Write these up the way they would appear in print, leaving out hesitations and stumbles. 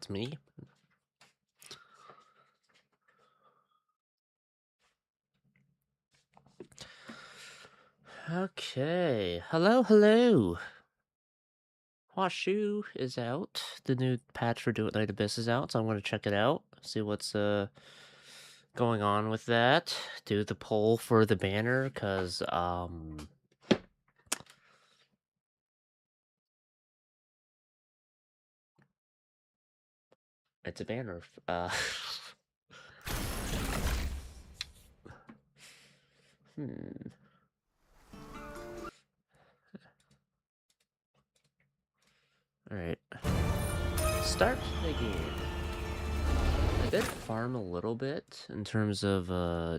That's me. Okay. Hello, hello. Huaxu is out. The new patch for Do It Night Abyss is out, so I'm gonna check it out. See what's going on with that. Do the poll for the banner, cause it's a banner. Hmm. Alright. Start the game. I did farm a little bit in terms of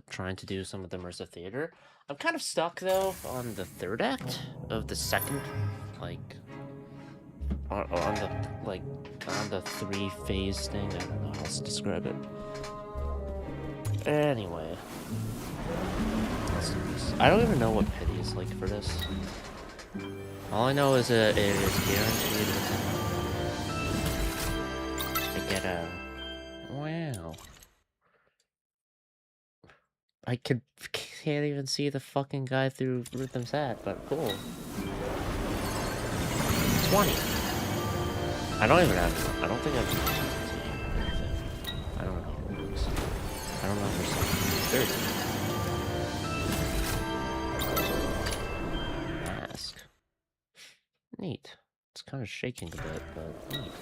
trying to do some of the immersive theater. I'm kind of stuck though on the third act of the second, like on the on the 3-phase thing. I don't know how else to describe it. Anyway, let's do this. I don't even know what pity is like for this. All I know is that it is guaranteed within. I get a wow. Can't even see the fucking guy through Rhythm's hat, but cool. 20. I don't even have. I don't think I've anything. I don't know how it works. I don't know if there's something. 30. Mask. Neat. It's kind of shaking a bit, but neat.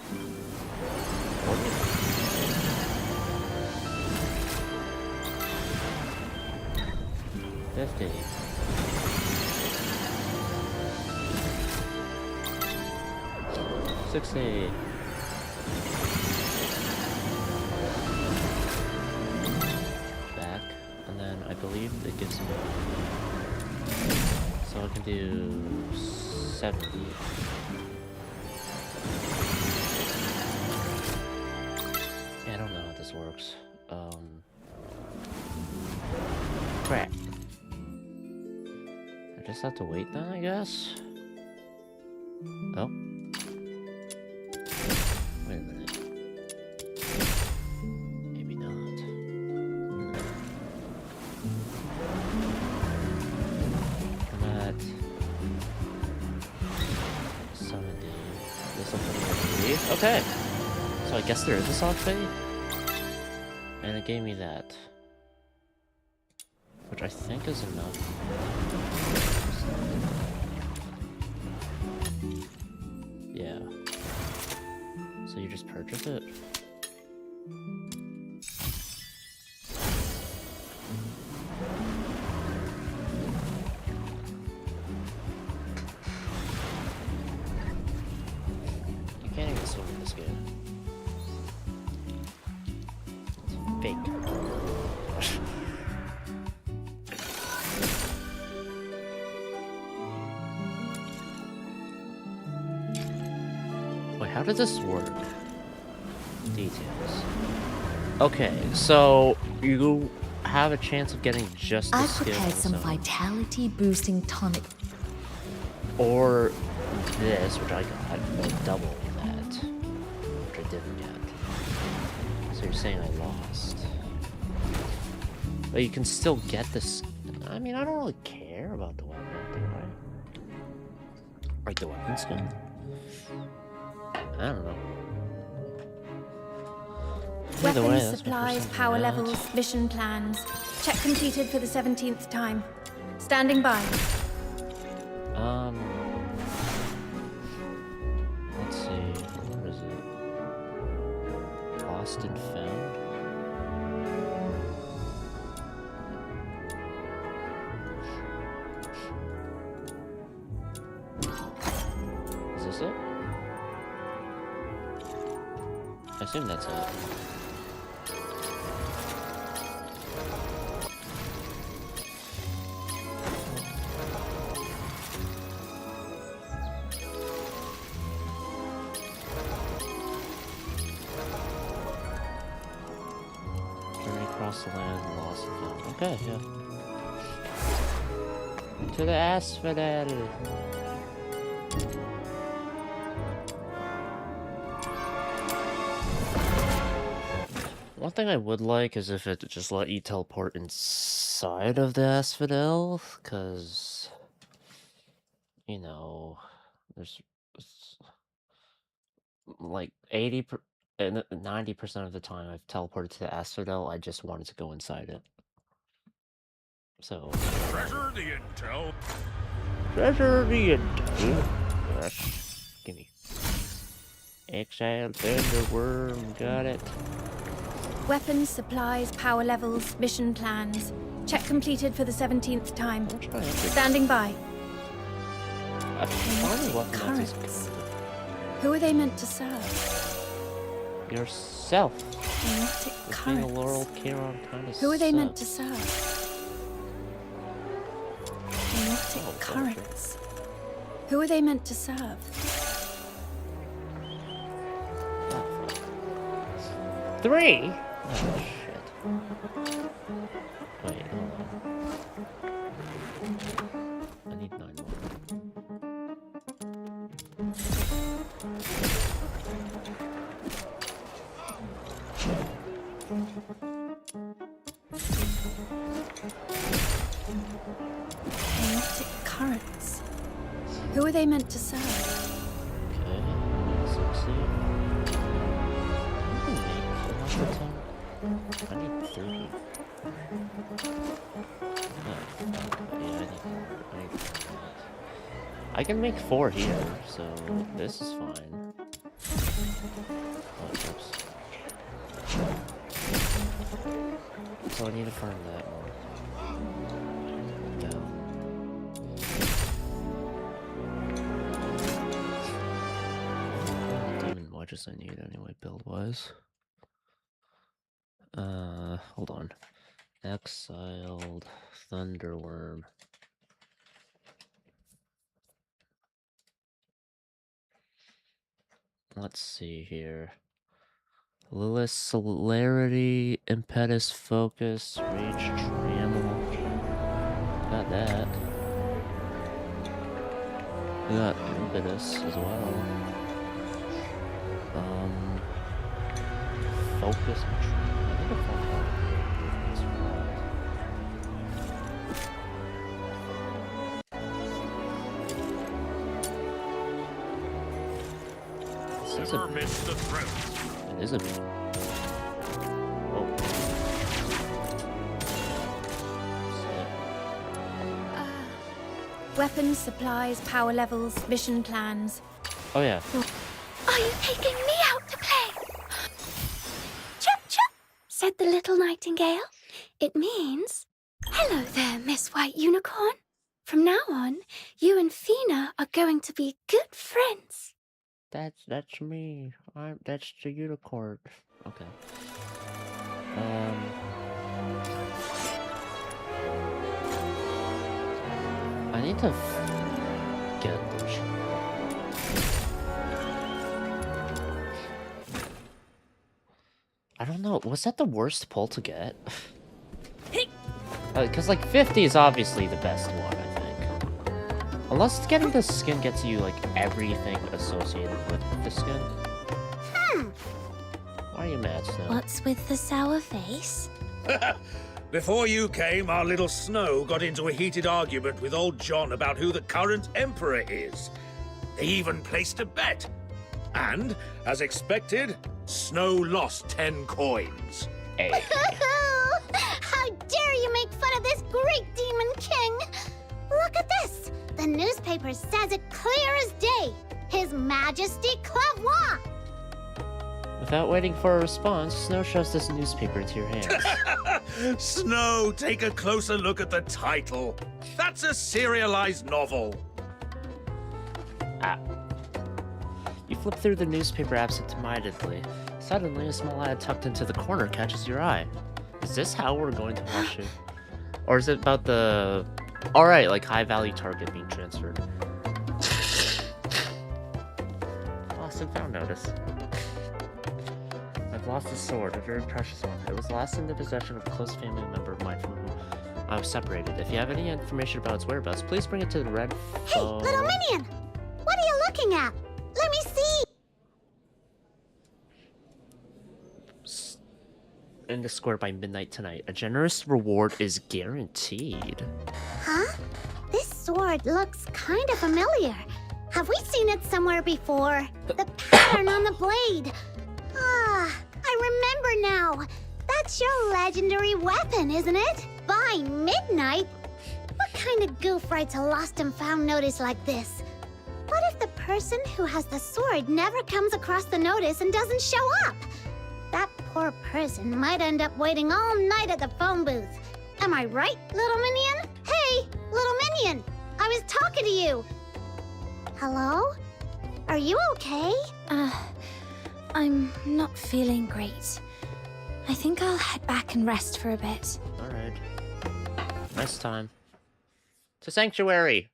50. 60. Back, and then I believe it gives me. So I can do 70. Yeah, I don't know how this works. Crap. I just have to wait then, I guess? Oh. Wait a minute. Maybe not. I'm at 70. This will put me at 80. Okay. So I guess there is a soft fade. And it gave me that. Which I think is enough. Yeah. So you just purchase it? You can't even swim in this game. It's fake. Wait, how does this work? Details. Okay, so you have a chance of getting just the skill. I prepared some vitality boosting tonic. Or this, which I got, like double that, which I didn't get. So you're saying I lost. But you can still get this. I mean, I don't really care about the weapon, do I? Like the weapon skin? I don't know. Weapons, supplies, power levels, mission plans. Check completed for the 17th time. Standing by. Let's see. Where is it? Lost and found? Is this it? I assume that's it. Across the land and lost and found. Okay, yeah. To the asphodel. One thing I would like is if it just let you teleport inside of the asphodel, because, you know, there's like 90% of the time I've teleported to the asphodel, I just wanted to go inside it. So. Treasure the intel. Treasure the intel. Yes. Gimme. Exile Thunderworm, got it. Weapons, supplies, power levels, mission plans. Check completed for the 17th time. Standing by. Currents. Who are they meant to serve? Yourself. Kinetic currents. Laurel Chiron kind of Who are they meant to serve? Kinetic currents. Who are they meant to serve? 3? Oh, shit. Wait, hold on. I need 9 more. Kinetic currents. Who are they meant to serve? Okay, succeed. I need 30. I can make 4 here, so this is fine. Oh, oops. So I need to farm that more. Down. Demon wedges I need anyway, build-wise. Hold on. Exiled Thunderworm. Let's see here. Lilith, Celerity, Impetus, Focus, Rage, Trammel. Got that. We got Impetus as well. Focus and Trammel. I think a phone call. Never miss the thrill. It is a bit. Oh. Weapons, supplies, power levels, mission plans. Oh yeah. Are you taking me out to play? Chirp, chirp, said the little nightingale. It means, hello there, Miss White Unicorn. From now on, you and Fina are going to be good friends. That's me. That's the unicorn. Okay. I need to get those. I don't know. Was that the worst pull to get? Because like 50 is obviously the best one, I think. Unless getting the skin gets you like everything associated with the skin. Why are you mad, Snow? What's with the sour face? Before you came, our little Snow got into a heated argument with old John about who the current emperor is. They even placed a bet. And, as expected, Snow lost 10 coins. Hey. How dare you make fun of this great demon king? Look at this. The newspaper says it clear as day. His Majesty Clavois. Without waiting for a response, Snow shoves this newspaper into your hands. Snow, take a closer look at the title. That's a serialized novel. Ah. You flip through the newspaper absent-mindedly. Suddenly, a small ad tucked into the corner catches your eye. Is this how we're going to watch it? Or is it about the... Alright, like high-value target being transferred. Lost and found notice. I've lost a sword, a very precious one. It was last in the possession of a close family member of mine from whom I was separated. If you have any information about its whereabouts, please bring it to the red phone. Hey, little minion! What are you looking at? Let me see! in the square by midnight tonight. A generous reward is guaranteed. Huh? This sword looks kind of familiar. Have we seen it somewhere before? The pattern on the blade. Ah, I remember now. That's your legendary weapon, isn't it? By midnight? What kind of goof writes a lost and found notice like this? What if the person who has the sword never comes across the notice and doesn't show up? That poor person might end up waiting all night at the phone booth. Am I right, little minion? Hey, little minion! I was talking to you! Hello? Are you okay? I'm not feeling great. I think I'll head back and rest for a bit. Alright. Nice time. To Sanctuary!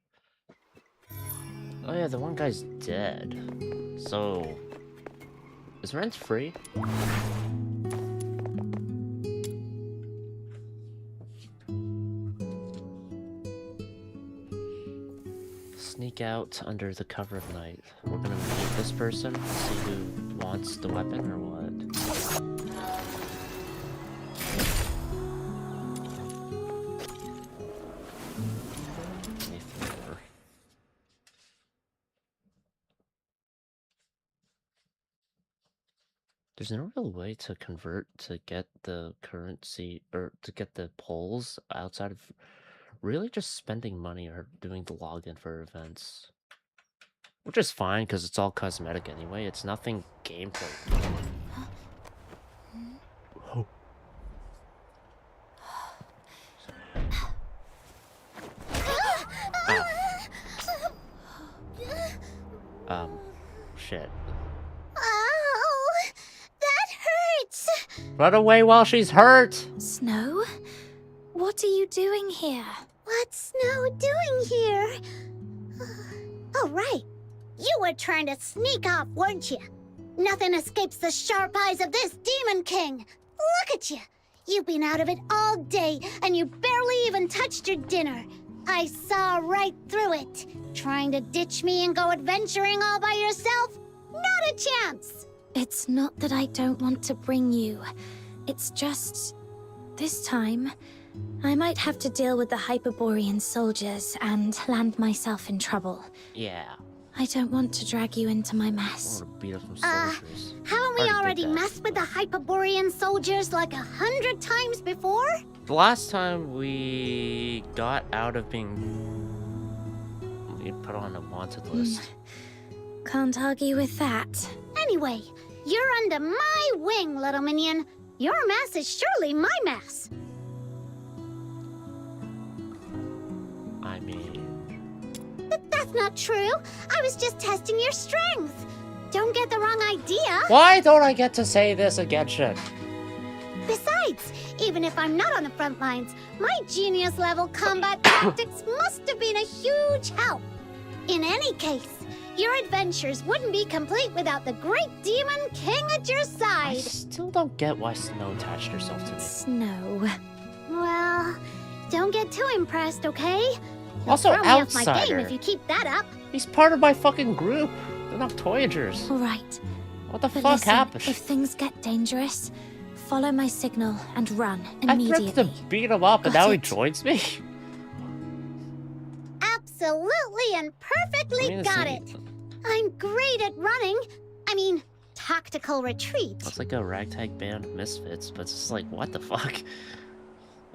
Oh yeah, the one guy's dead. So... is rent free? Sneak out under the cover of night. We're gonna meet this person, see who wants the weapon or what. There's no real way to convert to get the currency or to get the polls outside of really just spending money or doing the login for events. Which is fine because it's all cosmetic anyway. It's nothing gameplay. Oh. Shit. Oh, that hurts! Run away while she's hurt! Snow? What are you doing here? What's Snow doing here? Oh, right. You were trying to sneak off, weren't you? Nothing escapes the sharp eyes of this Demon King. Look at you. You've been out of it all day, and you barely even touched your dinner. I saw right through it. Trying to ditch me and go adventuring all by yourself? Not a chance! It's not that I don't want to bring you. It's just... this time, I might have to deal with the Hyperborean soldiers and land myself in trouble. Yeah. I don't want to drag you into my I mess. want to beat up some soldiers. Haven't we already did that. messed with the Hyperborean soldiers like 100 times before? The last time we got out of being... we put on a wanted list. Can't argue with that. Anyway, you're under my wing, little minion. Your mess is surely my mess. I mean... That's not true. I was just testing your strength. Don't get the wrong idea. Why don't I get to say this again, shit? Besides, even if I'm not on the front lines, my genius-level combat tactics must have been a huge help. In any case, your adventures wouldn't be complete without the great Demon King at your I side. still don't get why Snow attached herself to me. Snow. Well, don't get too impressed, okay? You'll Also, throw me off my game outsider. if you keep that up. He's part of my fucking group. They're not Voyagers. All right. What the But fuck listen, happened? if things get dangerous, follow my signal and run I immediately. threatened to beat him up and Got now he it. joins me? Absolutely and perfectly I mean, got it's it. I'm great at running. I mean, tactical retreat. It's like a ragtag band of misfits, but it's just like, what the fuck?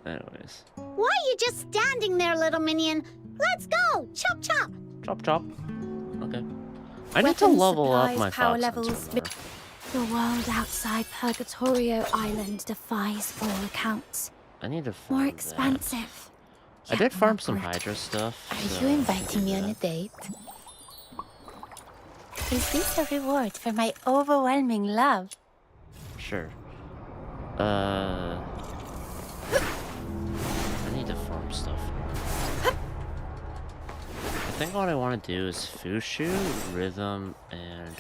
Anyways. Why are you just standing there, little minion? Let's go! Chop chop! Chop chop. Okay. I need to Weapons, level up supplies, my power fox levels, hunter. The world outside Purgatorio Island defies all accounts. I need to farm More that. expansive. I yet did farm more some brutal. Hydra stuff. Are so you I'll inviting do me on a that. date? Is this a reward for my overwhelming love? Sure. I need to farm stuff. I think what I want to do is Fushu, Rhythm, and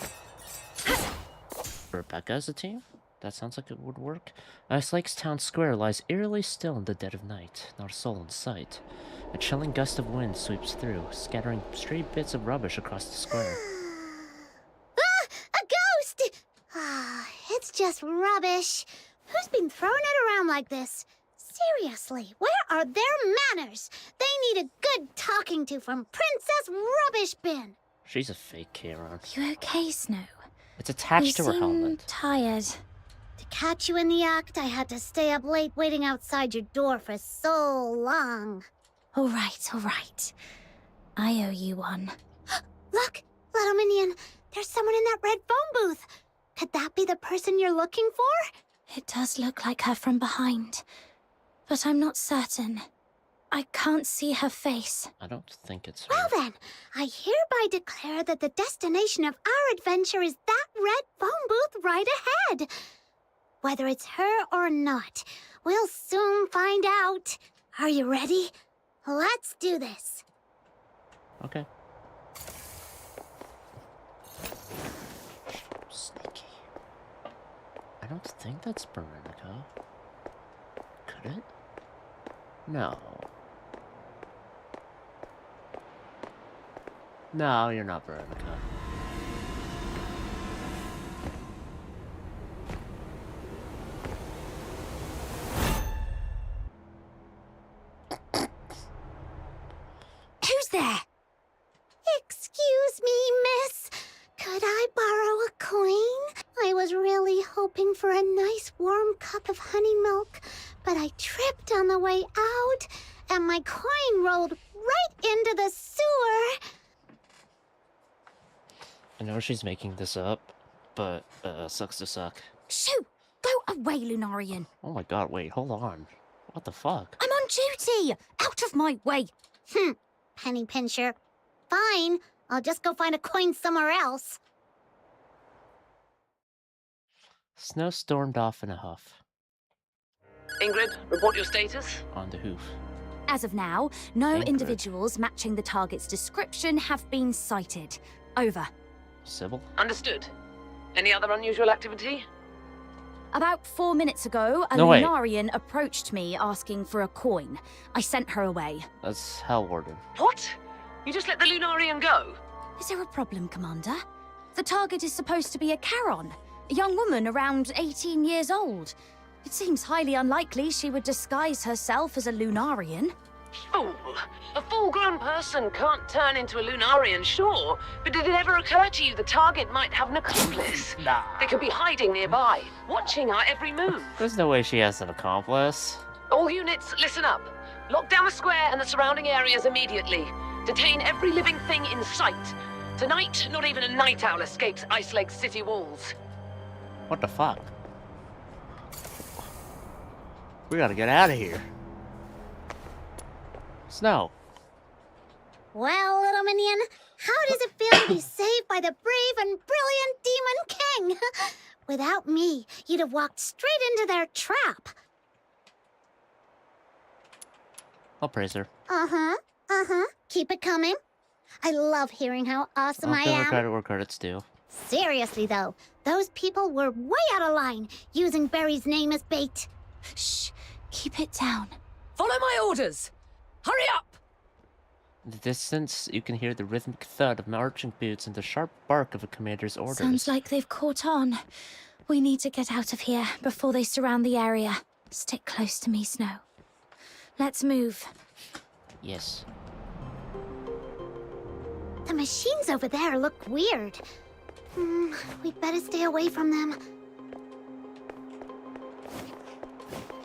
Rebecca as a team. That sounds like it would work. Ice Lake's town square lies eerily still in the dead of night, not a soul in sight. A chilling gust of wind sweeps through, scattering stray bits of rubbish across the square. Ah! A ghost! Ah, it's just rubbish. Who's been throwing it around like this? Seriously, where are their manners? They need a good talking to from Princess Rubbish Bin. She's a fake Karen. You okay, Snow? It's attached You to her seem helmet. tired. To catch you in the act, I had to stay up late waiting outside your door for so long. All right, all right. I owe you one. Look, little minion, there's someone in that red phone booth. Could that be the person you're looking for? It does look like her from behind, but I'm not certain. I can't see her face. I don't think it's her. Well then, I hereby declare that the destination of our adventure is that red phone booth right ahead. Whether it's her or not, we'll soon find out. Are you ready? Let's do this. Okay. Sneaky. I don't think that's Veronica. Could it? No. No, you're not Veronica. Who's there? Excuse me, miss. Could I borrow a coin? I was really hoping for a nice warm cup of honey milk, but I tripped on the way out, and my coin rolled right into the sewer. I know she's making this up, but sucks to suck. Shoo! Go away, Lunarian. Oh my god, wait, hold on. What the fuck? I'm on duty! Out of my way! Penny pincher. Fine, I'll just go find a coin somewhere else. Snow stormed off in a huff. Ingrid, report your status. On the hoof. As of now, no Ingrid. individuals matching the target's description have been sighted. Over. Sybil? Understood. Any other unusual activity? About 4 minutes ago, a No way. Lunarian approached me asking for a coin. I sent her away. That's Hell Warden. What? You just let the Lunarian go? Is there a problem, Commander? The target is supposed to be a Charon, a young woman around 18 years old. It seems highly unlikely she would disguise herself as a Lunarian. Fool! A full-grown person can't turn into a Lunarian, sure. But did it ever occur to you the target might have an accomplice? Nah. They could be hiding nearby, watching our every move. There's no way she has an accomplice. All units, listen up. Lock down the square and the surrounding areas immediately. Detain every living thing in sight. Tonight, not even a night owl escapes Ice Lake's city walls. What the fuck? We gotta get out of here. Snow. Well, little minion, how does it feel to be saved by the brave and brilliant Demon King? Without me, you'd have walked straight into their trap. I'll praise her. Keep it coming. I love hearing how awesome I I'll give her am. credit where credit's due. Seriously, though, those people were way out of line, using Barry's name as bait. Shh, keep it down. Follow my orders! Hurry up! In the distance, you can hear the rhythmic thud of marching boots and the sharp bark of a commander's orders. Sounds like they've caught on. We need to get out of here before they surround the area. Stick close to me, Snow. Let's move. Yes. The machines over there look weird. We'd better stay away from them.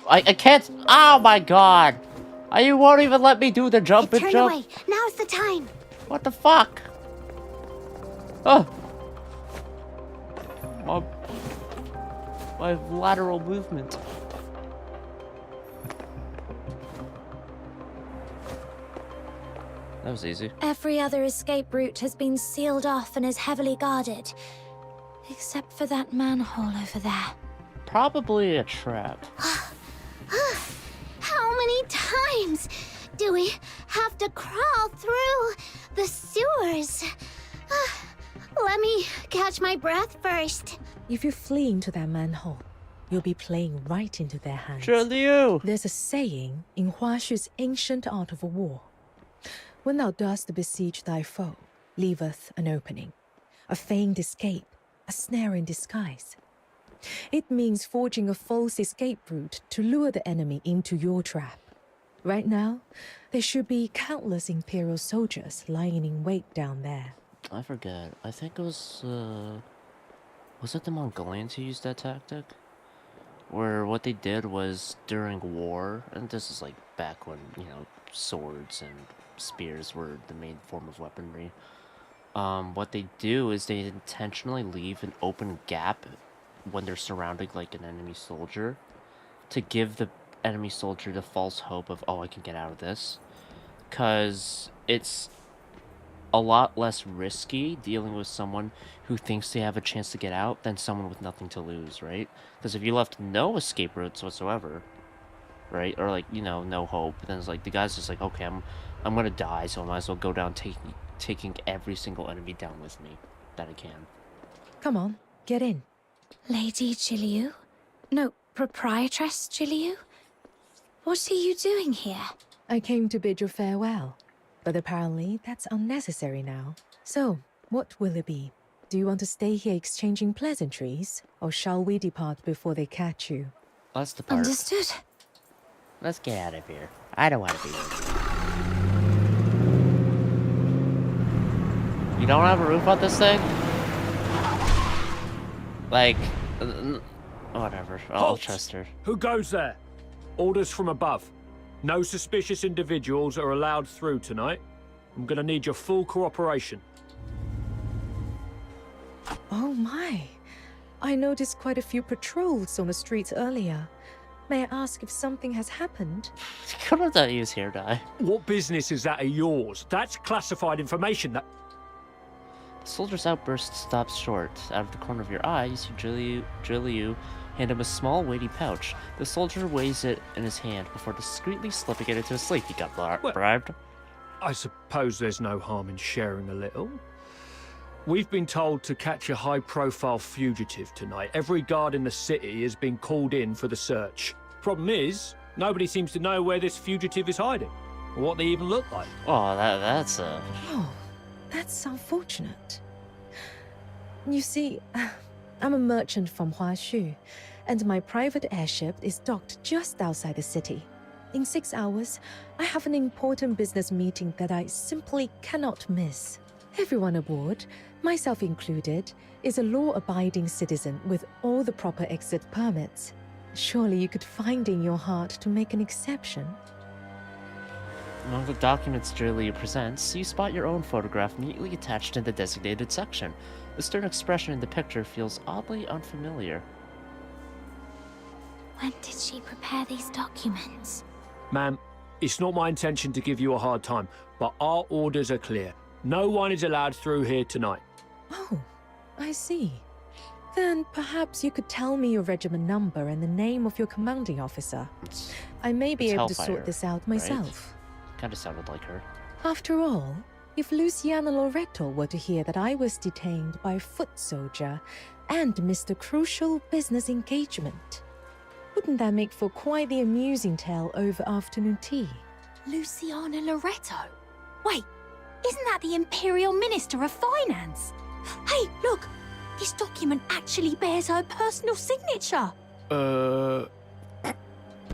I can't. Oh my god! You won't even let me do the jump and Turn jump. away. Now's the time. What the fuck? Oh! My lateral movement. That was easy. Every other escape route has been sealed off and is heavily guarded. Except for that manhole over there. Probably a trap. How many times do we have to crawl through the sewers? Let me catch my breath first. If you flee into that manhole, you'll be playing right into their hands. Surely you! There's a saying in Huaxu's ancient art of war. When thou dost besiege thy foe, leaveth an opening, a feigned escape, a snare in disguise. It means forging a false escape route to lure the enemy into your trap. Right now, there should be countless Imperial soldiers lying in wait down there. I forget. I think it was it the Mongolians who used that tactic? Where what they did was during war, and this is like back when, you know, swords and spears were the main form of weaponry. What they do is they intentionally leave an open gap when they're surrounding like an enemy soldier to give the enemy soldier the false hope of, oh, I can get out of this. Because it's a lot less risky dealing with someone who thinks they have a chance to get out than someone with nothing to lose, right? Because if you left no escape routes whatsoever, right, or like, you know, no hope, then it's like the guy's just like, okay, I'm gonna die, so I might as well go down taking every single enemy down with me that I can. Come on, get in. Lady Jiliu? No, Proprietress Jiliu? What are you doing here? I came to bid you farewell, but apparently that's unnecessary now. So, what will it be? Do you want to stay here exchanging pleasantries, or shall we depart before they catch you? That's the part. Understood. Let's get out of here. I don't want to be here. You don't have a roof on this thing? Like, whatever. I'll Halt! trust her. Who goes there? Orders from above. No suspicious individuals are allowed through tonight. I'm gonna need your full cooperation. Oh my. I noticed quite a few patrols on the streets earlier. May I ask if something has happened? Couldn't that use hair dye? What business is that of yours? That's classified information that... The soldier's outburst stops short. Out of the corner of your eye, you see Jiliu hand him a small, weighty pouch. The soldier weighs it in his hand before discreetly slipping it into his sleeve. He got bribed. I suppose there's no harm in sharing a little. We've been told to catch a high-profile fugitive tonight. Every guard in the city has been called in for the search. Problem is, nobody seems to know where this fugitive is hiding, or what they even look like. Oh, that's Oh, that's unfortunate. You see, I'm a merchant from Huaxu, and my private airship is docked just outside the city. In 6 hours, I have an important business meeting that I simply cannot miss. Everyone aboard, myself included, is a law-abiding citizen with all the proper exit permits. Surely you could find in your heart to make an exception. Among the documents Jiliu presents, you spot your own photograph neatly attached in the designated section. The stern expression in the picture feels oddly unfamiliar. When did she prepare these documents? Ma'am, it's not my intention to give you a hard time, but our orders are clear. No one is allowed through here tonight. Oh, I see. Then perhaps you could tell me your regiment number and the name of your commanding officer. I may be able to sort this out myself. Kinda sounded like her. After all, if Luciana Loreto were to hear that I was detained by a foot soldier and missed a crucial business engagement, wouldn't that make for quite the amusing tale over afternoon tea? Luciana Loreto? Wait, isn't that the Imperial Minister of Finance? Hey, look! This document actually bears her personal signature!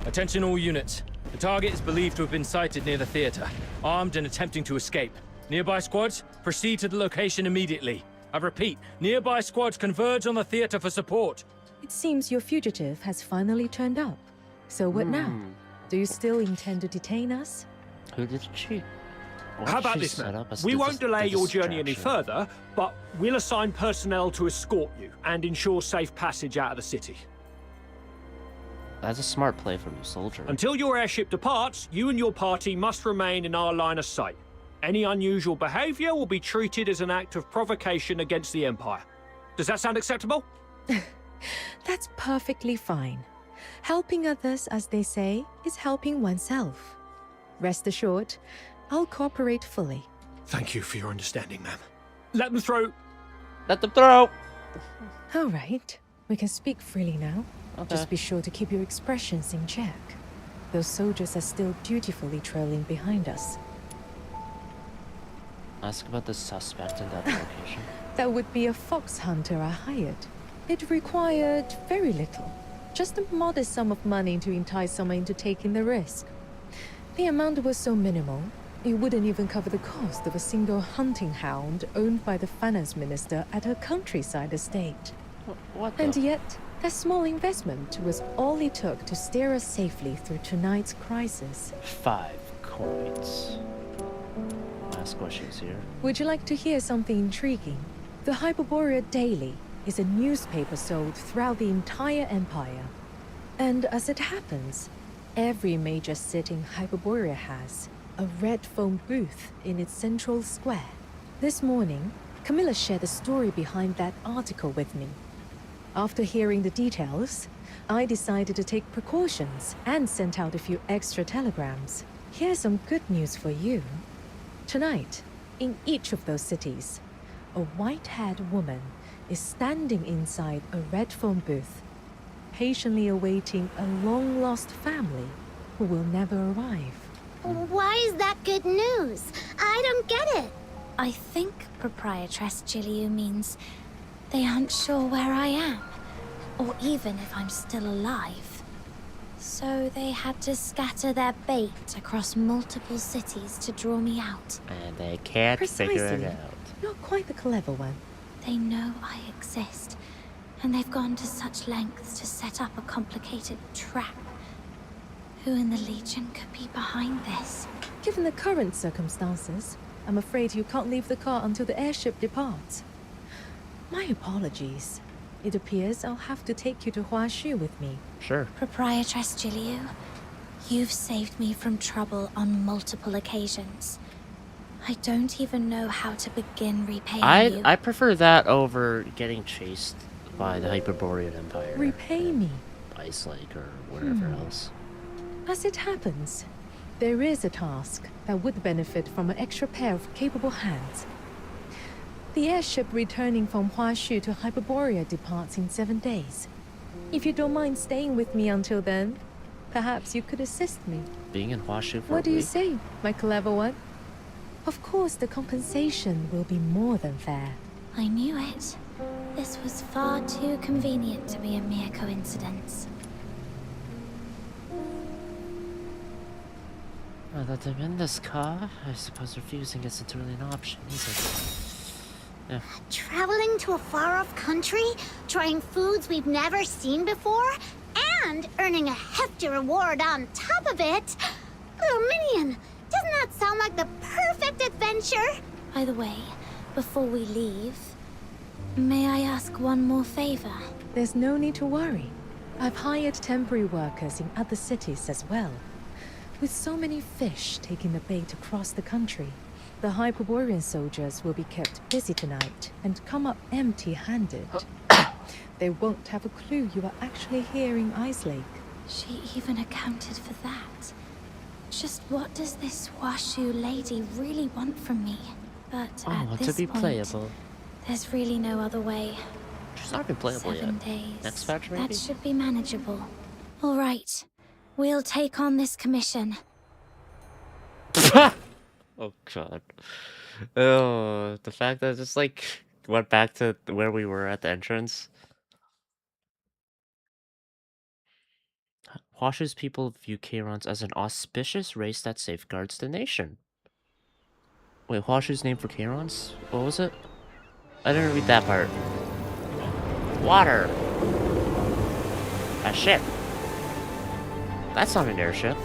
Attention all units. The target is believed to have been sighted near the theater, armed and attempting to escape. Nearby squads, proceed to the location immediately. I repeat, nearby squads converge on the theater for support. It seems your fugitive has finally turned up. So what now? Do you still intend to detain us? Who did she? How about this, man? We won't delay your journey any further, but we'll assign personnel to escort you and ensure safe passage out of the city. That's a smart play from you, soldier. Until your airship departs, you and your party must remain in our line of sight. Any unusual behavior will be treated as an act of provocation against the Empire. Does that sound acceptable? That's perfectly fine. Helping others, as they say, is helping oneself. Rest assured, I'll cooperate fully. Thank you for your understanding, ma'am. Let them through. Let them through. All right, we can speak freely now. Okay. Just be sure to keep your expressions in check. Those soldiers are still dutifully trailing behind us. Ask about the suspect in that location. That would be a fox hunter I hired. It required very little. Just a modest sum of money to entice someone into taking the risk. The amount was so minimal, it wouldn't even cover the cost of a single hunting hound owned by the finance minister at her countryside estate. What And the? yet, that small investment was all it took to steer us safely through tonight's crisis. 5 coins. Last questions here. Would you like to hear something intriguing? The Hyperborea Daily is a newspaper sold throughout the entire empire. And as it happens, every major city in Hyperborea has a red phone booth in its central square. This morning, Camilla shared the story behind that article with me. After hearing the details, I decided to take precautions and sent out a few extra telegrams. Here's some good news for you. Tonight, in each of those cities, a white-haired woman is standing inside a red phone booth, patiently awaiting a long-lost family who will never arrive. Why is that good news? I don't get it. I think Proprietress Jiliu means they aren't sure where I am, or even if I'm still alive. So they had to scatter their bait across multiple cities to draw me out. And they can't figure it Precisely. out. You're quite the clever one. They know I exist, and they've gone to such lengths to set up a complicated trap. Who in the Legion could be behind this? Given the current circumstances, I'm afraid you can't leave the car until the airship departs. My apologies. It appears I'll have to take you to Huaxu with me. Sure. Proprietress Jiliu, you've saved me from trouble on multiple occasions. I don't even know how to begin repaying you. I prefer that over getting chased by the Hyperborean Empire. Repay me. Ice Lake or wherever else. As it happens, there is a task that would benefit from an extra pair of capable hands. The airship returning from Huaxu to Hyperborea departs in 7 days. If you don't mind staying with me until then, perhaps you could assist me. Being in Huaxu for What a do you week? say, my clever one? Of course, the compensation will be more than fair. I knew it. This was far too convenient to be a mere coincidence. Now that I'm in this car, I suppose refusing isn't really an option, is it? Yeah. Traveling to a far-off country, trying foods we've never seen before, and earning a hefty reward on top of it. Little Minion, doesn't that sound like the perfect adventure? By the way, before we leave, may I ask one more favor? There's no need to worry. I've hired temporary workers in other cities as well. With so many fish taking the bait across the country, the Hyperborean soldiers will be kept busy tonight and come up empty-handed. They won't have a clue you are actually here in Ice Lake. She even accounted for that. Just what does this Huaxu lady really want from me? But I at want this to be point, playable. there's really no other way. She's not been playable 7 yet. days. Next patch, maybe? That should be manageable. All right. We'll take on this commission. Oh god. Oh, the fact that I just like went back to where we were at the entrance. Huaxu's people view Chaerons as an auspicious race that safeguards the nation. Wait, Huaxu's name for Chaerons? What was it? I didn't read that part. Water. A ship. That's not an airship.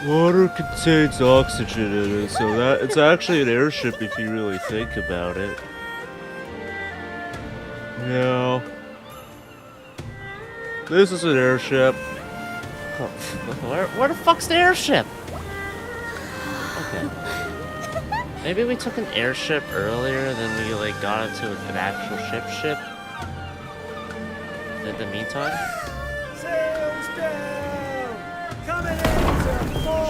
Water contains oxygen in it, so that it's actually an airship if you really think about it. Yeah. This is an airship. Oh, where the fuck's the airship? Okay. Maybe we took an airship earlier, then we like got into an actual ship. In the meantime? Sails down! Coming in, sir!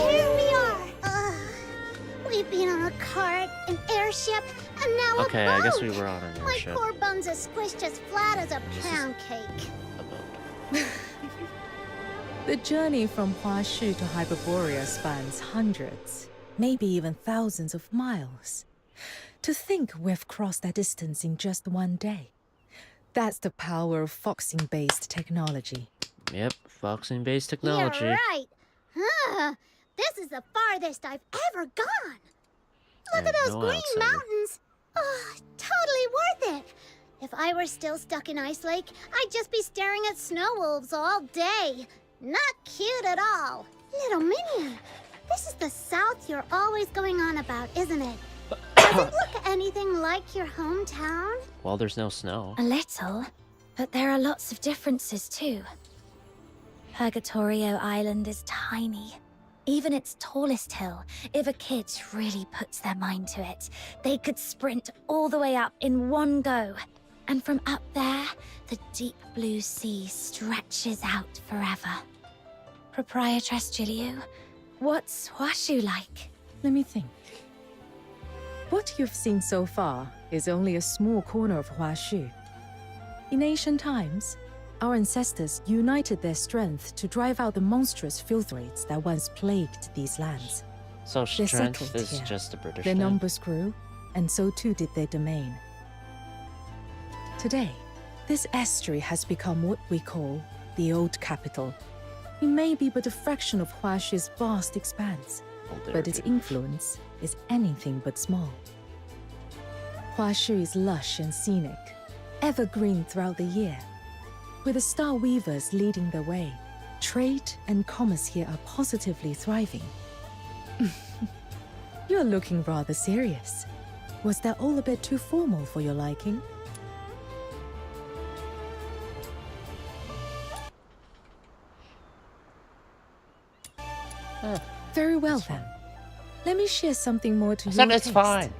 Here we are. We've been on a cart, an airship, and now Okay, a boat. I guess we were on an My airship. poor buns are squished as flat as a This is- pound cake. A boat. The journey from Huaxu to Hyperborea spans hundreds, maybe even thousands of miles. To think we've crossed that distance in just one day. That's the power of foxing-based technology. Yep, foxing-based technology. You're right. This is the farthest I've ever gone. Look at those green mountains. Oh, totally worth it. If I were still stuck in Ice Lake, I'd just be staring at snow wolves all day. Not cute at all. Little Minion, this is the South you're always going on about, isn't it? Does it look anything like your hometown? Well, there's no snow. A little, but there are lots of differences too. Purgatorio Island is tiny. Even its tallest hill, if a kid really puts their mind to it, they could sprint all the way up in one go. And from up there, the deep blue sea stretches out forever. Proprietress Jiliu, what's Huaxu like? Let me think. What you've seen so far is only a small corner of Huaxu. In ancient times, our ancestors united their strength to drive out the monstrous filth raids that once plagued these lands. So They strength settled is here. just a British Their thing. numbers grew, and so too did their domain. Today, this estuary has become what we call the Old Capital. It may be but a fraction of Huaxu's vast expanse, but its influence is anything but small. Huaxu is lush and scenic, evergreen throughout the year. With the Star Weavers leading the way, trade and commerce here are positively thriving. You're looking rather serious. Was that all a bit too formal for your liking? Very well then. Let me share something more to your It's taste. fine.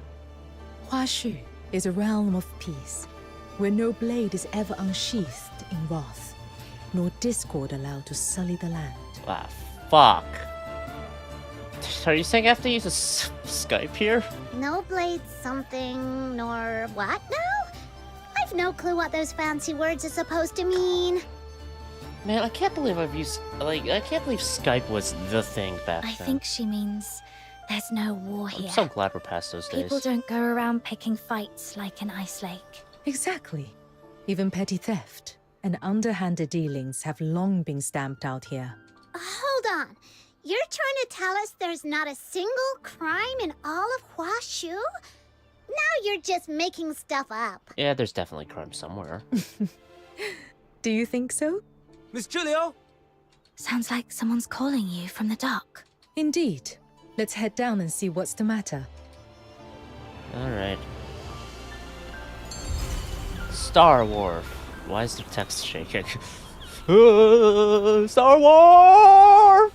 Huaxu is a realm of peace, where no blade is ever unsheathed in wrath, nor discord allowed to sully the land. Ah, fuck. Are you saying I have to use a Skype here? No blade something, nor what now? I've no clue what those fancy words are supposed to mean. Man, I can't believe I've used, I can't believe Skype was the thing back I then. think she means there's no war here. I'm so glad we're past those days. People don't go around picking fights like in Ice Lake. Exactly. Even petty theft and underhanded dealings have long been stamped out here. Hold on. You're trying to tell us there's not a single crime in all of Huaxu? Now you're just making stuff up. Yeah, there's definitely crime somewhere. Do you think so? Miss Julio? Sounds like someone's calling you from the dock. Indeed. Let's head down and see what's the matter. Alright. Star Wars. Why is the text shaking? Star Wars!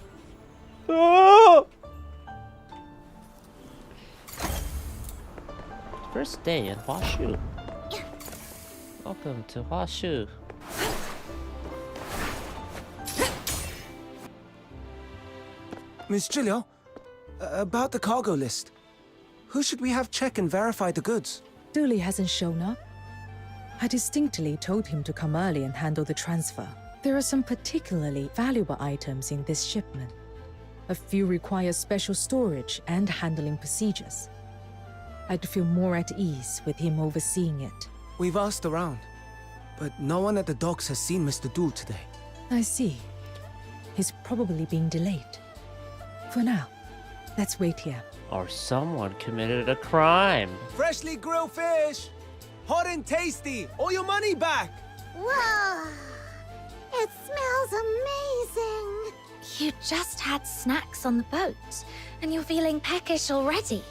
First day in Huaxu. Welcome to Huaxu. Miss Julio? About the cargo list. Who should we have check and verify the goods? Dooley hasn't shown up. I distinctly told him to come early and handle the transfer. There are some particularly valuable items in this shipment. A few require special storage and handling procedures. I'd feel more at ease with him overseeing it. We've asked around, but no one at the docks has seen Mr. Dool today. I see. He's probably being delayed. For now, let's wait here. Or someone committed a crime. Freshly grilled fish! Hot and tasty! All your money back! Whoa! It smells amazing! You just had snacks on the boat, and you're feeling peckish already.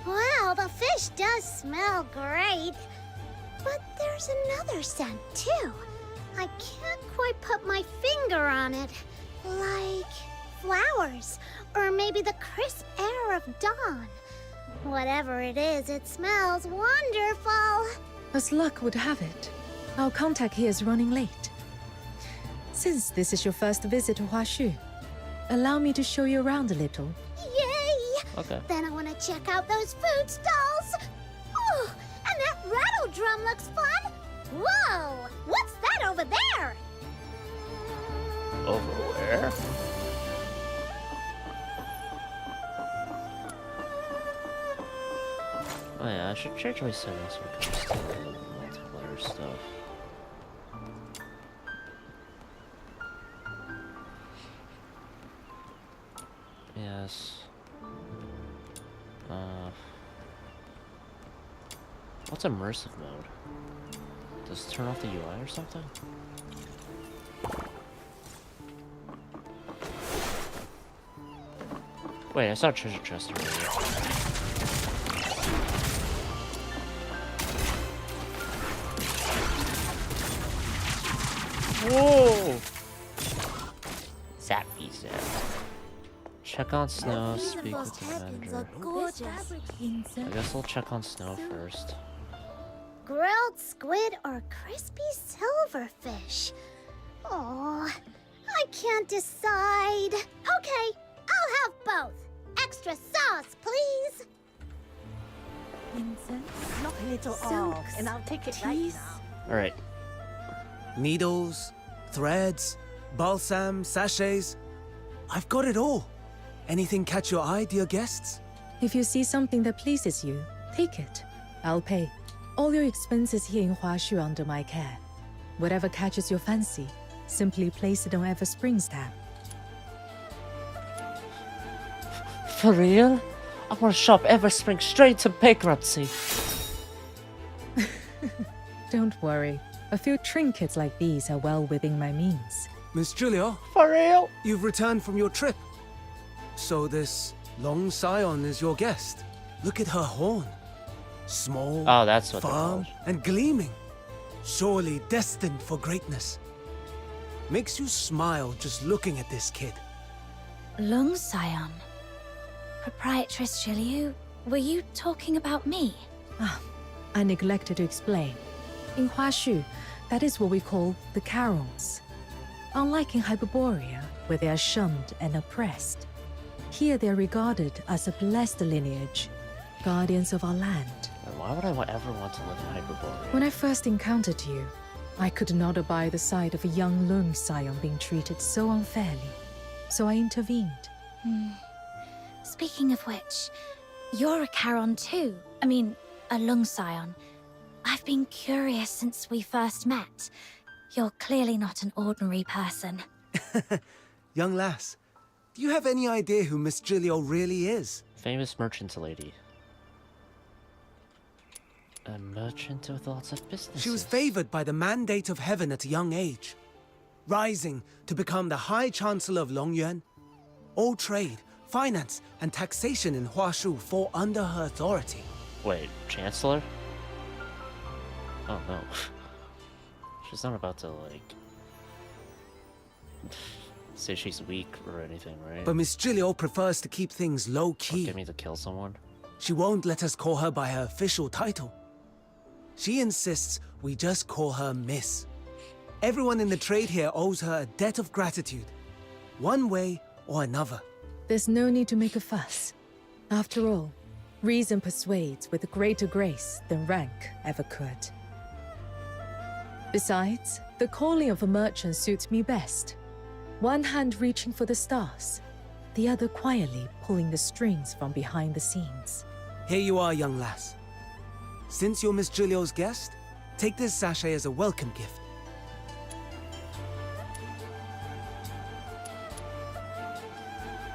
Well, the fish does smell great. But there's another scent, too. I can't quite put my finger on it. Like flowers, or maybe the crisp air of dawn. Whatever it is, it smells wonderful. As luck would have it, our contact here is running late. Since this is your first visit to Huaxu, allow me to show you around a little. Yay! Okay. Then I want to check out those food stalls. Oh, and that rattle drum looks fun. Whoa! What's that over there? Over where? Oh yeah, I should change my settings when it comes to multiplayer stuff. Yes. What's immersive mode? Does it turn off the UI or something? Wait, I saw a treasure chest earlier. Whoa! Zap piece. Check on snow, speak with the vendor. I guess I'll check on snow first. Grilled squid or crispy silverfish? Oh, I can't decide. Okay, I'll have both. Extra sauce, please. Knock a little off, and I'll take it right now. Alright. Needles, threads, balsam, sachets. I've got it all. Anything catch your eye, dear guests? If you see something that pleases you, take it. I'll pay. All your expenses here in Huaxu under my care. Whatever catches your fancy, simply place it on Everspring's tab. For real? I want to shop Everspring straight to bankruptcy. Don't worry. A few trinkets like these are well within my means. Miss Julia, For real? you've returned from your trip. So this Long Scion is your guest. Look at her horn. Small, Oh, that's what they're firm, called. and gleaming. Surely destined for greatness. Makes you smile just looking at this kid. Long Scion. Proprietress Jiliu, were you talking about me? I neglected to explain. In Huaxu, that is what we call the carols. Unlike in Hyperborea, where they are shunned and oppressed, here they are regarded as a blessed lineage, guardians of our land. And why would I ever want to live in Hyperborea? When I first encountered you, I could not abide the sight of a young Lung Scion being treated so unfairly, so I intervened. Speaking of which, you're a Charon too. I mean, a Lung Scion. I've been curious since we first met. You're clearly not an ordinary person. Young lass, do you have any idea who Miss Gilio really is? Famous merchant lady. A merchant with lots of businesses. She was favored by the mandate of heaven at a young age, rising to become the High Chancellor of Longyuan. All trade, finance, and taxation in Huaxu fall under her authority. Wait, Chancellor? Oh no. She's not about to, like, say she's weak or anything, right? But Miss Gilio prefers to keep things Or low-key. get me to kill someone? She won't let us call her by her official title. She insists we just call her Miss. Everyone in the trade here owes her a debt of gratitude, one way or another. There's no need to make a fuss. After all, reason persuades with greater grace than rank ever could. Besides, the calling of a merchant suits me best. One hand reaching for the stars, the other quietly pulling the strings from behind the scenes. Here you are, young lass. Since you're Miss Gilio's guest, take this sachet as a welcome gift.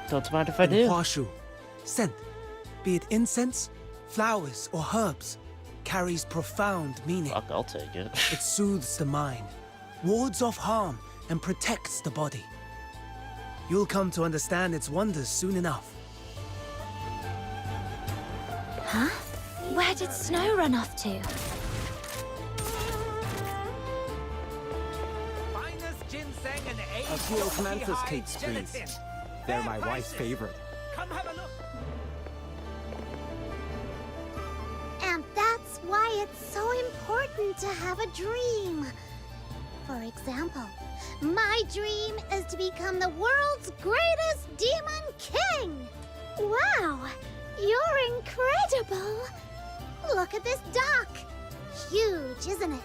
Don't mind if I In do. Huaxu, scent, be it incense, flowers, or herbs, carries profound meaning. Fuck, I'll take it. It soothes the mind, wards off harm, and protects the body. You'll come to understand its wonders soon enough. Huh? Where did Snow run off to? A few Osmanthus cakes, please. They're my wife's favorite. Come have a look. And that's why it's so important to have a dream. For example, my dream is to become the world's greatest demon king. Wow, you're incredible. Look at this dock. Huge, isn't it?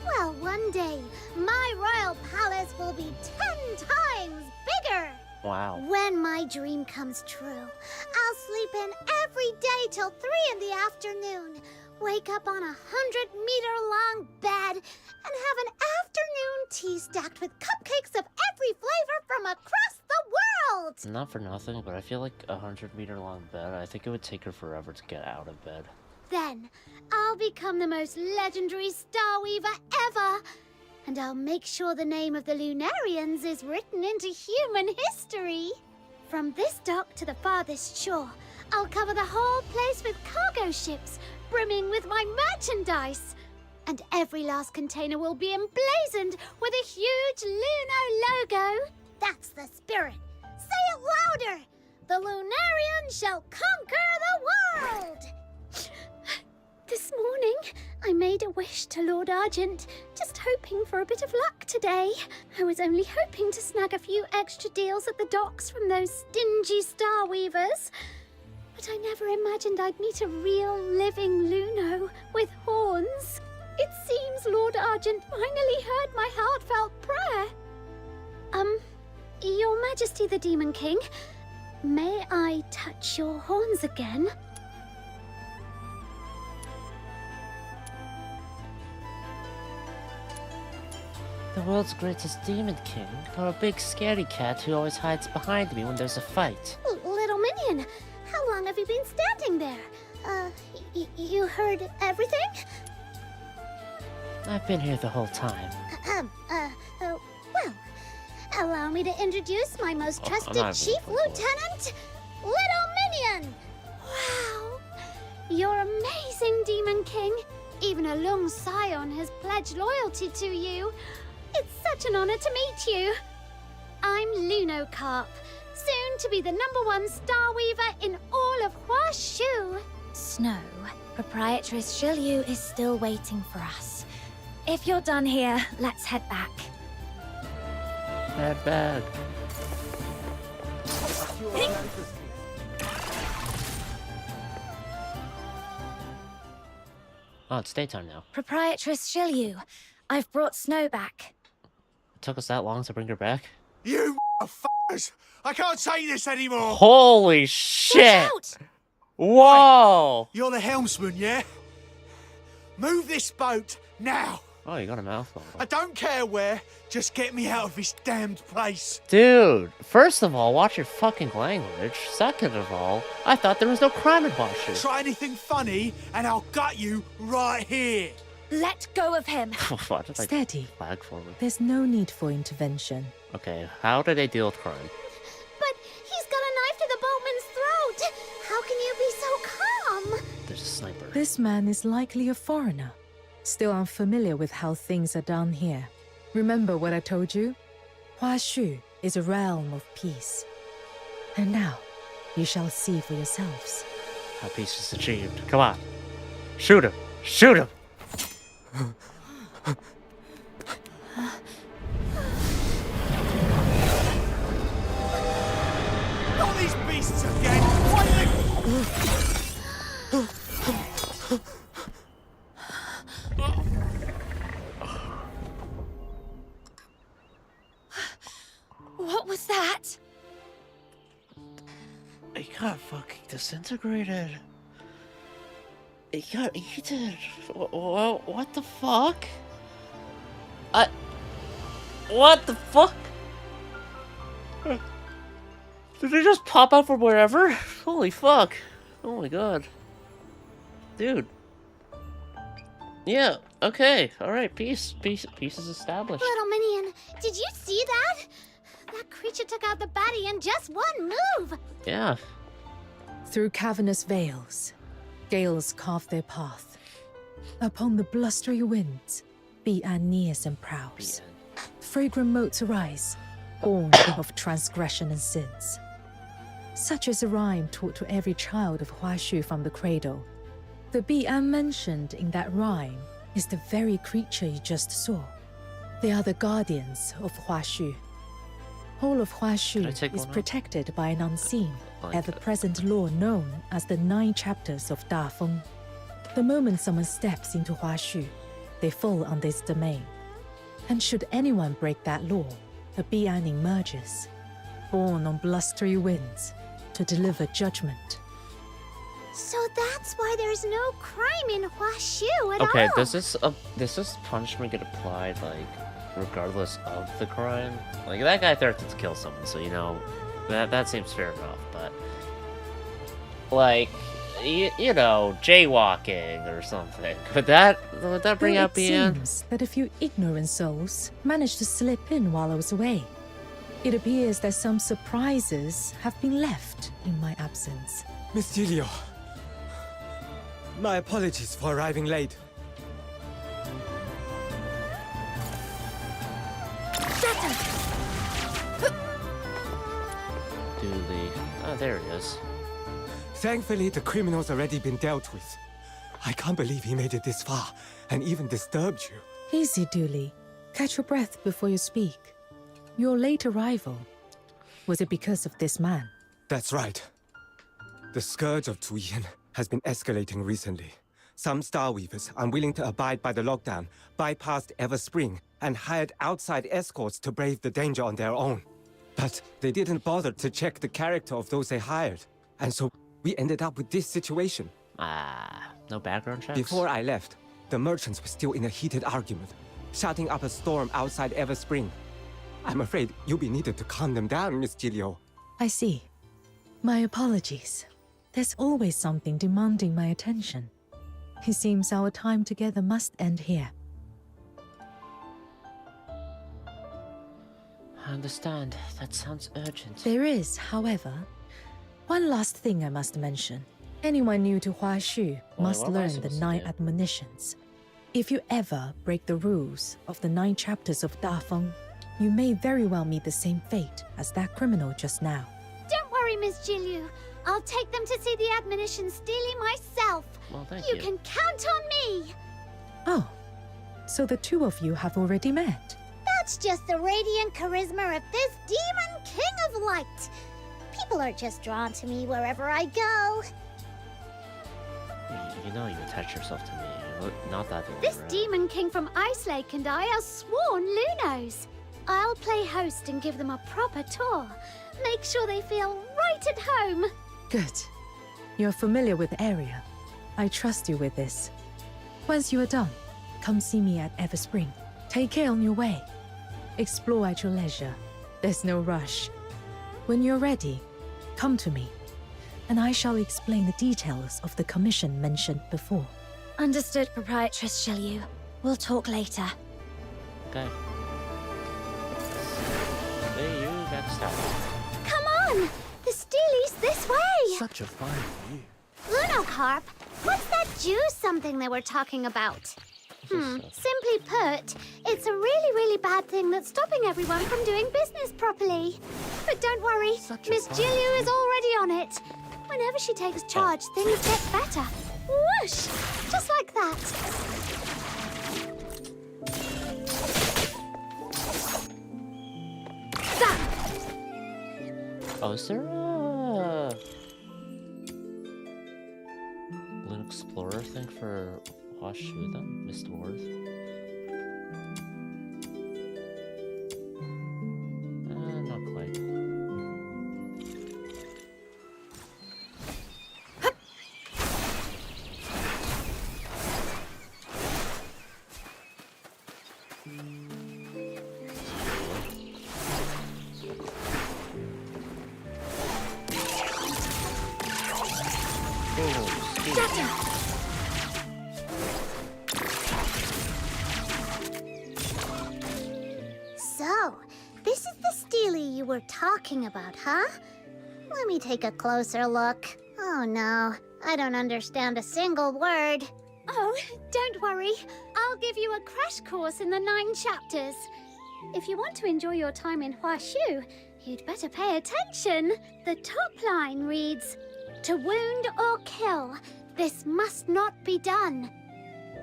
Well, one day, my royal palace will be 10 times bigger. Wow. When my dream comes true, I'll sleep in every day till 3 in the afternoon, wake up on a 100-meter-long bed, and have an afternoon tea stacked with cupcakes of every flavor from across the world! Not for nothing, but I feel like a 100-meter-long bed, I think it would take her forever to get out of bed. Then, I'll become the most legendary Star Weaver ever! And I'll make sure the name of the Lunarians is written into human history. From this dock to the farthest shore, I'll cover the whole place with cargo ships, brimming with my merchandise. And every last container will be emblazoned with a huge Luno logo. That's the spirit. Say it louder! The Lunarians shall conquer the world! This morning, I made a wish to Lord Argent, just hoping for a bit of luck today. I was only hoping to snag a few extra deals at the docks from those stingy Star Weavers. But I never imagined I'd meet a real living Luno with horns. It seems Lord Argent finally heard my heartfelt prayer. Your Majesty the Demon King, may I touch your horns again? The world's greatest demon king, or a big scary cat who always hides behind me when there's a fight? Little Minion, how long have you been standing there? You heard everything? I've been here the whole time. Well, allow me to introduce my most trusted Chief Lieutenant, Little Minion! Wow! You're amazing, Demon King. Even a Lung Scion has pledged loyalty to you. It's such an honor to meet you. I'm Lunocarp, soon to be the #1 Star Weaver in all of Huaxu. Snow, Proprietress Shilyu is still waiting for us. If you're done here, let's head back. Head back. Oh, it's daytime now. Proprietress Shilyu, I've brought Snow back. It took us that long to bring her back? You f***ers! I can't take this anymore! Holy shit! Watch out! Whoa! You're the helmsman, yeah? Move this boat, now! Oh, you got a mouthful. I don't care where, just get me out of this damned place. Dude, first of all, watch your fucking language. Second of all, I thought there was no crime in Huaxu. Try anything funny, and I'll gut you right here. Let go of him. Why did I Steady. flag forward? There's no need for intervention. Okay, how do they deal with crime? But he's got a knife to the boatman's throat. How can you be so calm? There's a sniper. This man is likely a foreigner, still unfamiliar with how things are done here. Remember what I told you? Huaxu is a realm of peace. And now, you shall see for yourselves. How peace is achieved. Come on. Shoot him. Shoot him. Not these beasts again! Why What was that? He got fucking disintegrated. He got eaten. What the fuck? What the fuck? Did they just pop out from wherever? Holy fuck. Oh my god. Dude. Yeah, okay. Alright, peace is established. Little Minion, did you see that? That creature took out the baddie in just one move. Yeah. Through cavernous veils, gales carve their path. Upon the blustery winds, Bi'an nears and prowls. Fragrant motes arise, born of transgression and sins. Such is a rhyme taught to every child of Huaxu from the cradle. The Bi'an mentioned in that rhyme is the very creature you just saw. They are the guardians of Huaxu. All of Huaxu is protected by an unseen, ever-present law known as the 9 chapters of Da Feng. The moment someone steps into Huaxu, they fall on this domain. And should anyone break that law, the Bian emerges, borne on blustery winds, to deliver judgment. So that's why there's no crime in Huaxu at all. Okay, does this punishment get applied like regardless of the crime? Like that guy threatened to kill someone, so you know that seems fair enough. But like you know, jaywalking or something, would that bring out Bian? It seems that a few ignorant souls managed to slip in while I was away. It appears that some surprises have been left in my absence. Miss Gilio, my apologies for arriving late. Dooley. Oh, there he is. Thankfully, the criminal's already been dealt with. I can't believe he made it this far, and even disturbed you. Easy, Dooley. Catch your breath before you speak. Your late arrival, was it because of this man? That's right. The scourge of Zuyin has been escalating recently. Some Star Weavers, unwilling to abide by the lockdown, bypassed Everspring and hired outside escorts to brave the danger on their own. But they didn't bother to check the character of those they hired. And so we ended up with this situation. No background checks? Before I left, the merchants were still in a heated argument, shouting up a storm outside Everspring. I'm afraid you'll be needed to calm them down, Miss Gilio. I see. My apologies. There's always something demanding my attention. It seems our time together must end here. I understand. That sounds urgent. There is, however, one last thing I must mention. Anyone new to Huaxu must learn the 9 admonitions. If you ever break the rules of the 9 chapters of Dafeng, you may very well meet the same fate as that criminal just now. Don't worry, Miss Jilyu. I'll take them to see the admonitions daily myself. Well, thank you can count on me. Oh, so the two of you have already met? That's just the radiant charisma of this demon king of light. People are just drawn to me wherever I go. You know you attach yourself to me. Not that way This around. demon king from Ice Lake and I are sworn Lunos. I'll play host and give them a proper tour. Make sure they feel right at home. Good. You're familiar with the area. I trust you with this. Once you are done, come see me at Everspring. Take care on your way. Explore at your leisure. There's no rush. When you're ready, come to me, and I shall explain the details of the commission mentioned before. Understood, Proprietress Shilyu. We'll talk later. Okay. Hey, you got started. Come on! The Steely's this way! Such a fine view. Lunocarp, what's that juice something they were talking about? Simply put, it's a really, really bad thing that's stopping everyone from doing business properly. But don't worry, Miss Jilyu is already on it. Whenever she takes charge, things get better. Whoosh! Just like that. Oh, is there a Blue Explorer thing for Huaxu then? Mist Ward? Not quite. So, this is the Steely you were talking about, huh? Let me take a closer look. Oh no, I don't understand a single word. Oh, don't worry. I'll give you a crash course in the 9 chapters. If you want to enjoy your time in Huaxu, you'd better pay attention. The top line reads, "To wound or kill, this must not be done.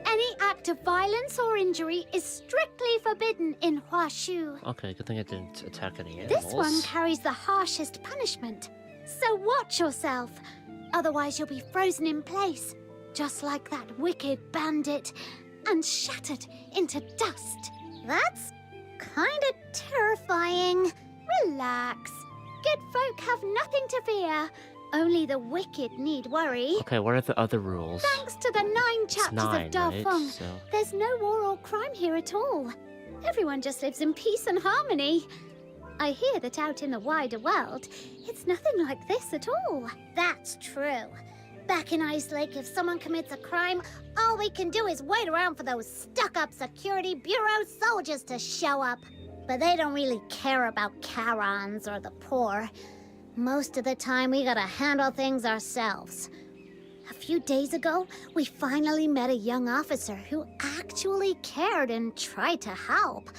Any act of violence or injury is strictly forbidden in Huaxu." Okay, good thing I didn't attack any animals. This one carries the harshest punishment. So watch yourself. Otherwise you'll be frozen in place. Just like that wicked bandit, and shattered into dust. That's kinda terrifying. Relax. Good folk have nothing to fear. Only the wicked need worry. Okay, what are the other rules? Thanks to the 9 chapters nine, of Da right? Feng, So- there's no war or crime here at all. Everyone just lives in peace and harmony. I hear that out in the wider world, it's nothing like this at all. That's true. Back in Ice Lake, if someone commits a crime, all we can do is wait around for those stuck-up Security Bureau soldiers to show up. But they don't really care about Karons or the poor. Most of the time, we gotta handle things ourselves. A few days ago, we finally met a young officer who actually cared and tried to help.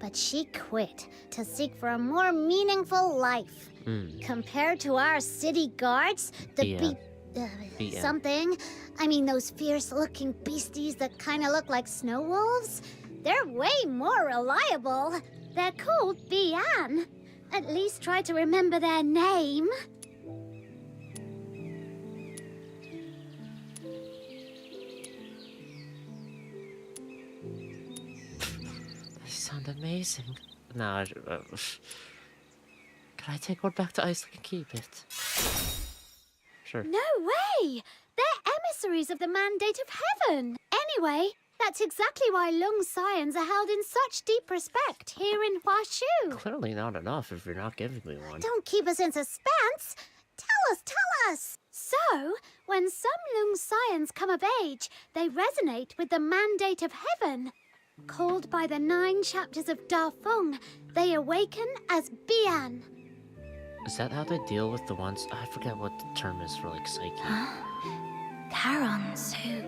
But she quit to seek for a more meaningful life. Compared to our city guards, the something. I mean, those fierce-looking beasties that kind of look like snow wolves? They're way more reliable. They're called Bian. At least try to remember their name. They sound amazing. No, can I take one back to Iceland and keep it? Sure. No way! They're emissaries of the Mandate of Heaven. Anyway, that's exactly why Lung Scions are held in such deep respect here in Huaxu. Clearly not enough if you're not giving me one. Don't keep us in suspense. Tell us! So, when some Lung Scions come of age, they resonate with the Mandate of Heaven. Called by the 9 chapters of Da Feng, they awaken as Bian. Is that how they deal with the ones? I forget what the term is for like psyche. Karons who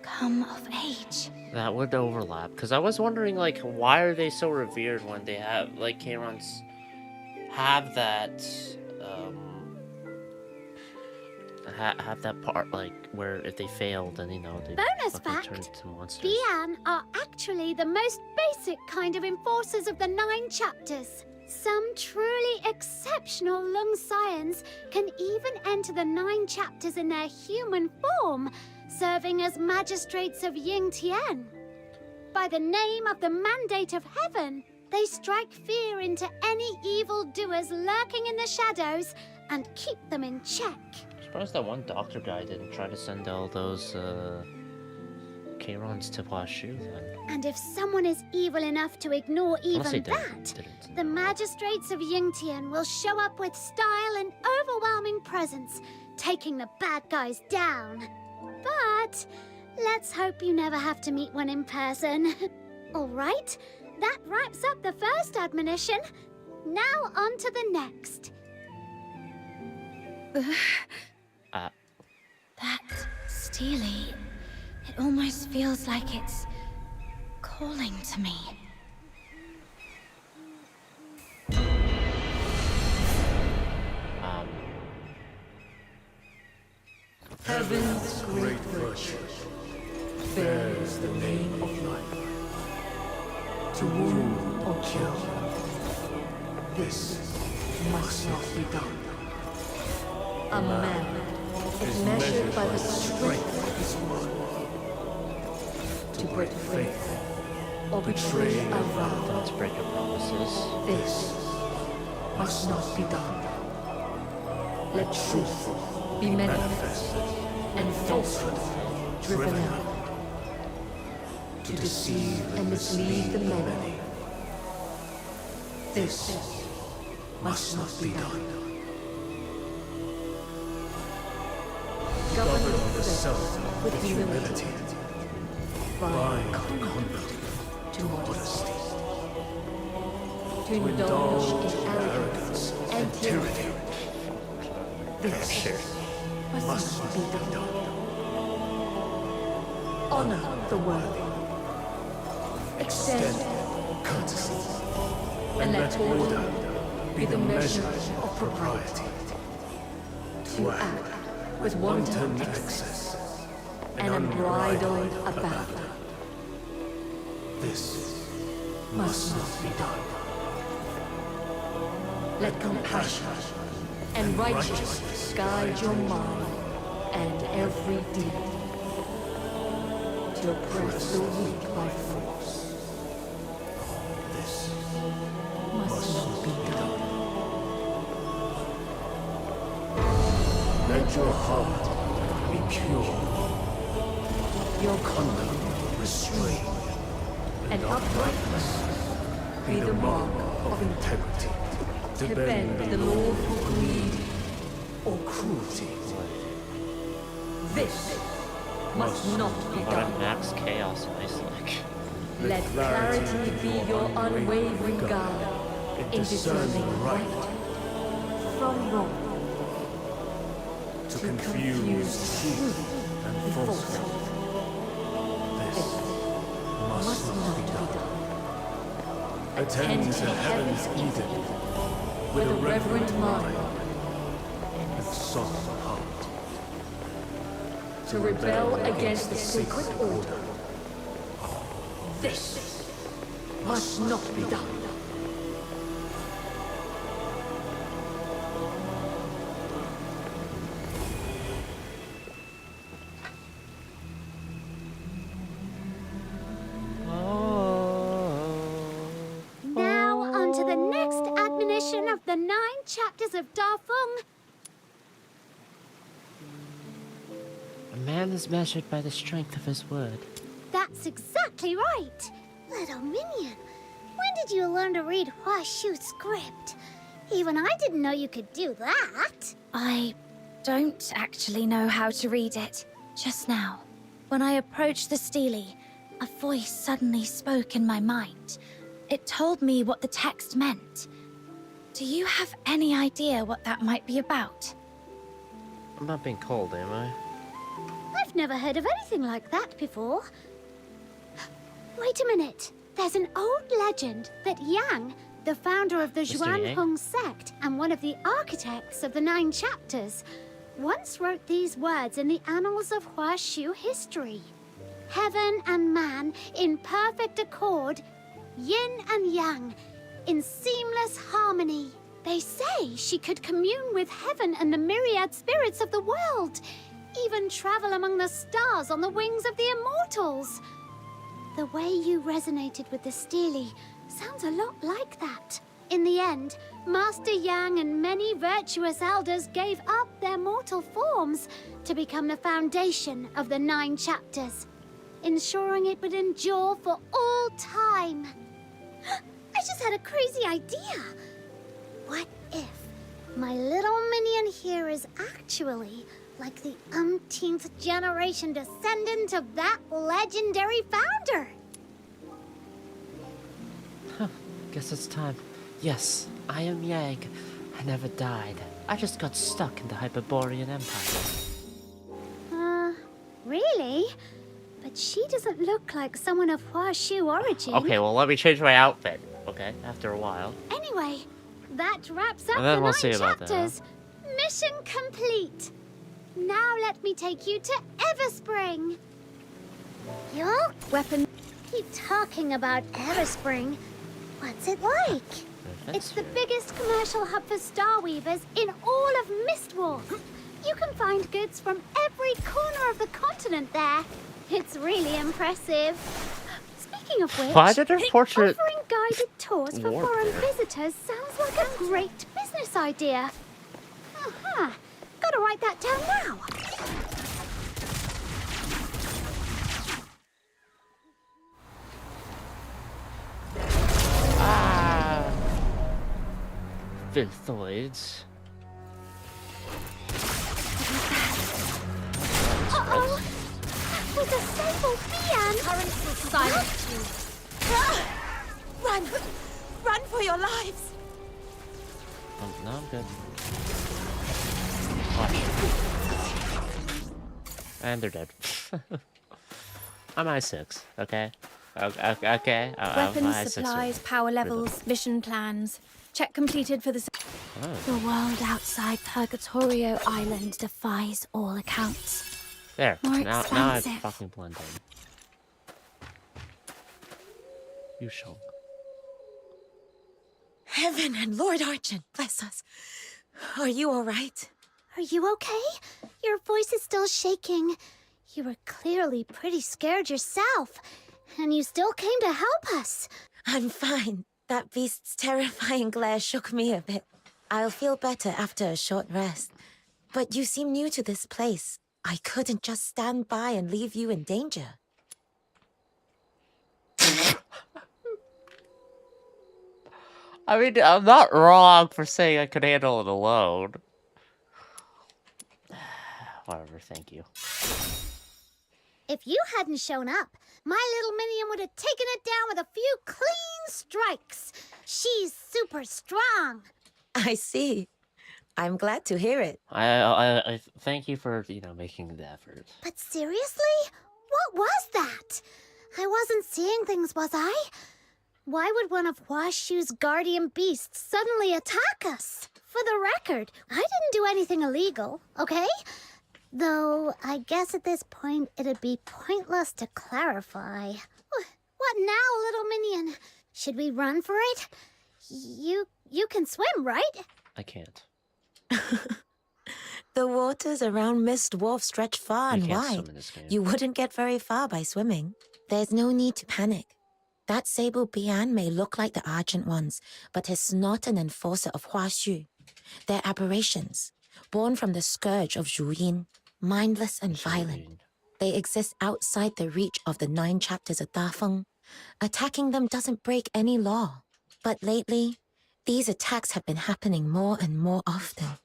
come of age. That would overlap, because I was wondering, like, why are they so revered when they have, like, Karons have that, have that part, like, where if they fail, then, you know, they Bonus fucking fact, turn into monsters. Bian are actually the most basic kind of enforcers of the 9 chapters. Some truly exceptional Lung Scions can even enter the 9 chapters in their human form, serving as magistrates of Ying Tian. By the name of the Mandate of Heaven, they strike fear into any evildoers lurking in the shadows and keep them in check. I'm surprised that one doctor guy didn't try to send all those, Karons to Huaxu then. And if someone is evil enough to ignore Unless even they that, didn't. the magistrates of Yingtian will show up with style and overwhelming presence, taking the bad guys down. But let's hope you never have to meet one in person. All right, that wraps up the first admonition. Now on to the next. That Steely, it almost feels like it's calling to me. Heaven's great virtue bears the name of life. To wound or kill, this must not be done. A man is measured by the strength of his word. To break faith or betray a vow, Let's break our promises. this must not be done. Let truth be manifest and falsehood driven out. To deceive And mislead the many. this must not be done. Govern The self with humility, bind conduct to modesty. To to indulge indulge in in arrogance and tyranny. This must not be done. honor the worthy. Extend courtesy, And let order be the measure of propriety. to act with wanton excess and unbridled abandon. This must not be done. Let compassion and righteousness guide your mind and every deed. let your breath go weak by force. This must not be done. Let your heart be pure, your conduct restrained, and uprightness be the mark of integrity. To bend the law for greed or cruelty. This must not be What done. a max chaos ice like. Let clarity be your unwavering guide in discerning right from wrong. To confuse truth and falsehood. This must not be done. Attend to heaven's Eden with a reverent mind and soft heart. To rebel against the sacred order. This must not be done. Now, on to the next admonition of the 9 chapters of Dafeng. A man is measured by the strength of his word. That's exactly right. Little minion, when did you learn to read Huaxu script? Even I didn't know you could do that. I don't actually know how to read it. Just now, when I approached the stele, a voice suddenly spoke in my mind. It told me what the text meant. Do you have any idea what that might be about? I'm not being cold, am I? I've never heard of anything like that before. Wait a minute. There's an old legend that Yang, the founder of the Mr. Zhuan Yang? Hong sect and one of the architects of the 9 chapters, once wrote these words in the annals of Huaxu history. Heaven and man in perfect accord, yin and yang, in seamless harmony. They say she could commune with heaven and the myriad spirits of the world, even travel among the stars on the wings of the immortals. The way you resonated with the stele sounds a lot like that. In the end, Master Yang and many virtuous elders gave up their mortal forms to become the foundation of the 9 chapters, ensuring it would endure for all time. I just had a crazy idea. What if my little minion here is actually like the umpteenth generation descendant of that legendary founder? Huh. Guess it's time. Yes, I am Yang. I never died. I just got stuck in the Hyperborean Empire. Really? But she doesn't look like someone of Huaxu origin. Okay, well, let me change my outfit. Okay, after a while. Anyway, that wraps up And then the we'll 9 see about that. chapters. Mission complete. Now let me take you to Everspring. Your weapon. Keep talking about Everspring. What's it like? It's the biggest commercial hub for Star Weavers in all of Mistwolf. You can find goods from every corner of the continent there. It's really impressive. Speaking of which, Why did her portrait offering guided tours for warp foreign there? visitors sounds like a great business idea. Uh-huh. Gotta write that down now. Ah! Filthoids. Uh-oh! That was a sable Bian! Currents will silence you. Run! Run for your lives! No, I'm good. And they're dead. I'm I6, okay? Okay, I'm Weapons, I6. supplies, power levels, mission plans. Check completed for the... The world outside Purgatorio Island defies all accounts. There, More now I expensive. fucking blend in. You shall. Heaven and Lord Archon, bless us. Are you all right? Are you okay? Your voice is still shaking. You were clearly pretty scared yourself, and you still came to help us. I'm fine. That beast's terrifying glare shook me a bit. I'll feel better after a short rest. But you seem new to this place. I couldn't just stand by and leave you in danger. I mean, I'm not wrong for saying I could handle it alone. Whatever, thank you. If you hadn't shown up, my little minion would have taken it down with a few clean strikes. She's super strong. I see. I'm glad to hear it. I thank you for, making the effort. But seriously? What was that? I wasn't seeing things, was I? Why would one of Huaxu's guardian beasts suddenly attack us? For the record, I didn't do anything illegal, okay? Though, I guess at this point it'd be pointless to clarify. What now, little minion? Should we run for it? You can swim, right? I can't. The waters around Mist Wharf stretch far and can't swim wide. in this game. You wouldn't get very far by swimming. There's no need to panic. That sable Bian may look like the Argent ones, but is not an enforcer of Huaxu. They're aberrations, born from the scourge of Zhuyin, mindless and violent. They exist outside the reach of the 9 chapters of Dafeng. Attacking them doesn't break any law. But lately, these attacks have been happening more and more often.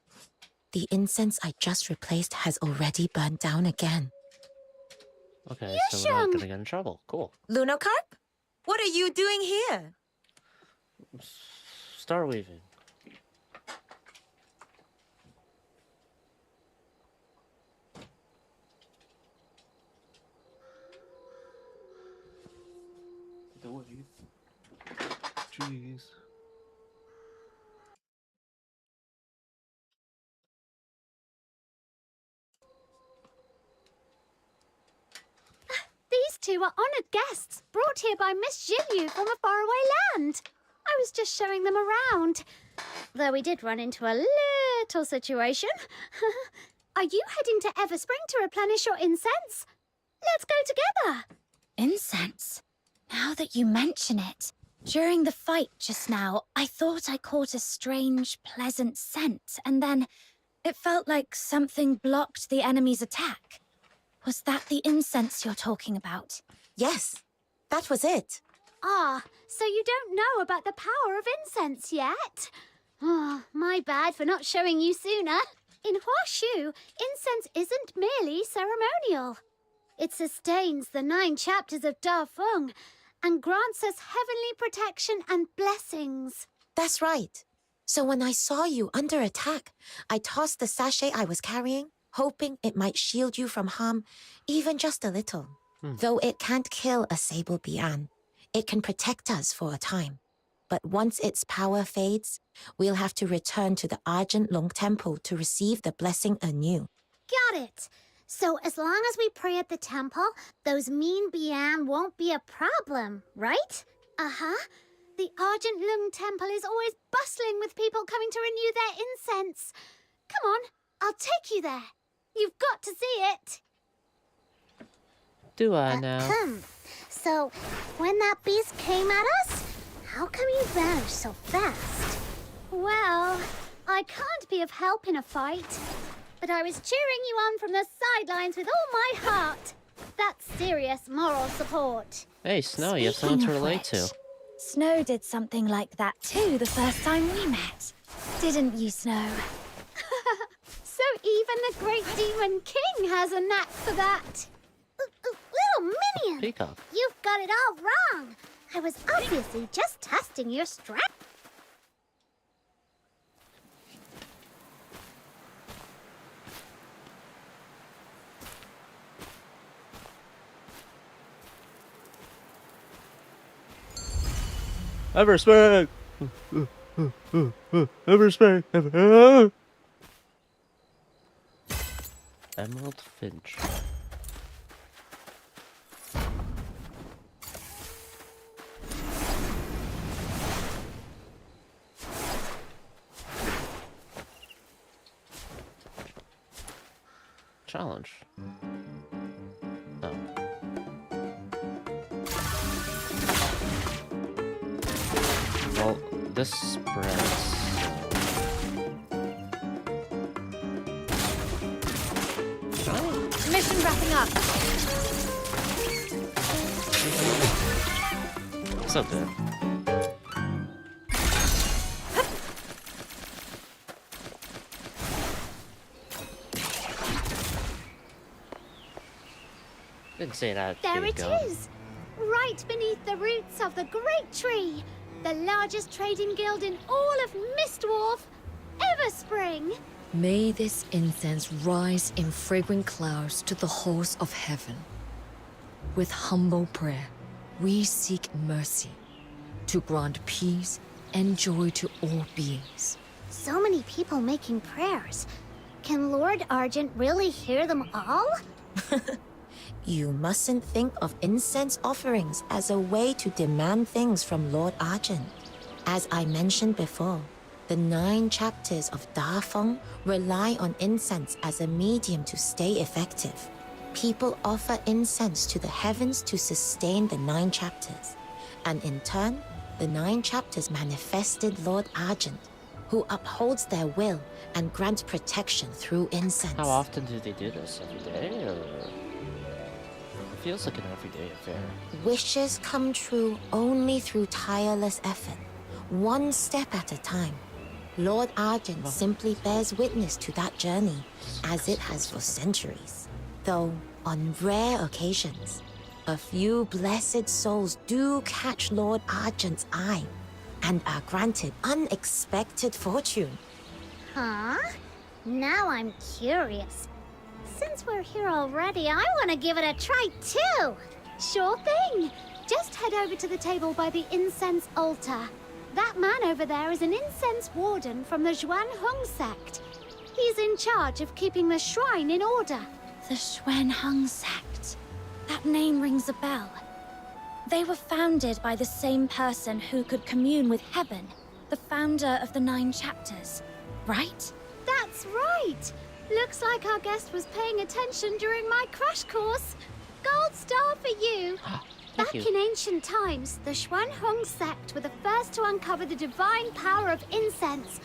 The incense I just replaced has already burned down again. Okay, so we're not gonna get in trouble. Cool. Lunocarp? What are you doing here? Star weaving. Jeez. These two are honored guests, brought here by Miss Jinyu from a faraway land. I was just showing them around. Though we did run into a little situation. Are you heading to Everspring to replenish your incense? Let's go together. Incense? Now that you mention it, during the fight just now, I thought I caught a strange, pleasant scent, and then it felt like something blocked the enemy's attack. Was that the incense you're talking about? Yes, that was it. Ah, so you don't know about the power of incense yet? Oh, my bad for not showing you sooner. In Huaxu, incense isn't merely ceremonial. It sustains the 9 chapters of Dafeng and grants us heavenly protection and blessings. That's right. So when I saw you under attack, I tossed the sachet I was carrying, hoping it might shield you from harm, even just a little. Though it can't kill a Sable Bian, it can protect us for a time. But once its power fades, we'll have to return to the Argent Long Temple to receive the blessing anew. Got it. So as long as we pray at the temple, those mean Bian won't be a problem, right? Uh-huh. The Argent Lung Temple is always bustling with people coming to renew their incense. Come on, I'll take you there. You've got to see it. Do I now? So, when that beast came at us, how come you vanished so fast? Well, I can't be of help in a fight, but I was cheering you on from the sidelines with all my heart. That's serious moral support. Hey, Snow, you have someone to relate to. Snow did something like that too the first time we met. Didn't you, Snow? So even the great demon king has a knack for that. Little minion! Peacock. You've got it all wrong. I was obviously just testing your strength. Everspring! Everspring! Emerald Finch. Challenge. this spreads. Mission wrapping up. So good. Didn't say that. There it is! Right beneath the roots of the great tree! The largest trading guild in all of Mistwolf, Everspring! May this incense rise in fragrant clouds to the halls of heaven. With humble prayer, we seek mercy to grant peace and joy to all beings. So many people making prayers. Can Lord Argent really hear them all? You mustn't think of incense offerings as a way to demand things from Lord Argent. As I mentioned before, the 9 chapters of Da Feng rely on incense as a medium to stay effective. People offer incense to the heavens to sustain the 9 chapters, and in turn, the 9 chapters manifested Lord Argent, who upholds their will and grants protection through incense. How often do they do this? Every day, or it feels like an everyday affair. Wishes come true only through tireless effort, one step at a time. Lord Argent simply bears witness to that journey, as it has for centuries. Though, on rare occasions, a few blessed souls do catch Lord Argent's eye and are granted unexpected fortune. Huh? Now I'm curious. Since we're here already, I want to give it a try too! Sure thing! Just head over to the table by the incense altar. That man over there is an incense warden from the Zhuan Hong sect. He's in charge of keeping the shrine in order. The Xuan Hung sect. That name rings a bell. They were founded by the same person who could commune with heaven, the founder of the 9 chapters, right? That's right! Looks like our guest was paying attention during my crash course. Gold star for you! Back in ancient times, the Xuan Hong sect were the first to uncover the divine power of incense,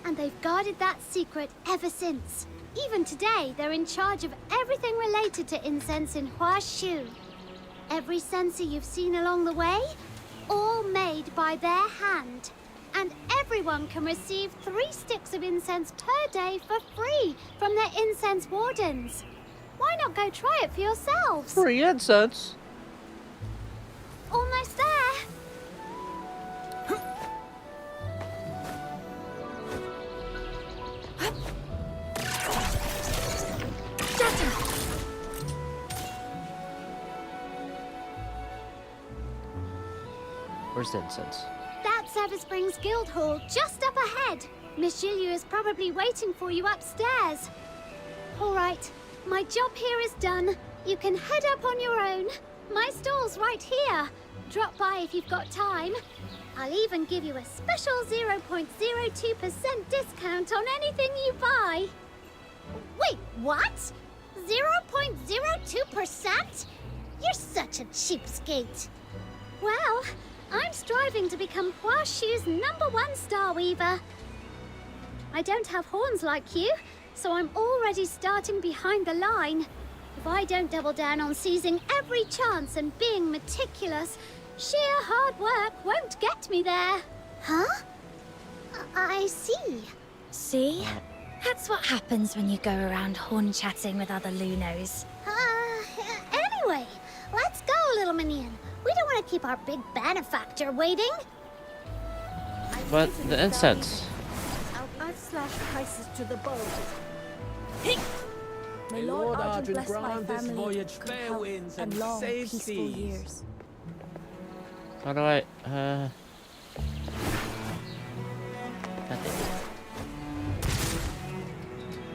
and they've guarded that secret ever since. Even today, they're in charge of everything related to incense in Huaxu. Every censer you've seen along the way, all made by their hand. And everyone can receive 3 sticks of incense per day for free from their incense wardens. Why not go try it for yourselves? Free incense? Almost there. Where's the incense? That's Everspring's guild hall, just up ahead. Miss Julia is probably waiting for you upstairs. All right, my job here is done. You can head up on your own. My stall's right here. Drop by if you've got time. I'll even give you a special 0.02% discount on anything you buy. Wait, what? 0.02%? You're such a cheapskate. Well, I'm striving to become Huaxu's #1 star weaver. I don't have horns like you, so I'm already starting behind the line. If I don't double down on seizing every chance and being meticulous, sheer hard work won't get me there. Huh? I see. See? That's what happens when you go around horn-chatting with other Lunos. Anyway, let's go, little minion. We don't want to keep our big benefactor waiting. But the incense. I've slashed prices to the bone. May Lord Argent grant this voyage fair winds and long, safe peaceful seas. years. How do I, God damn it.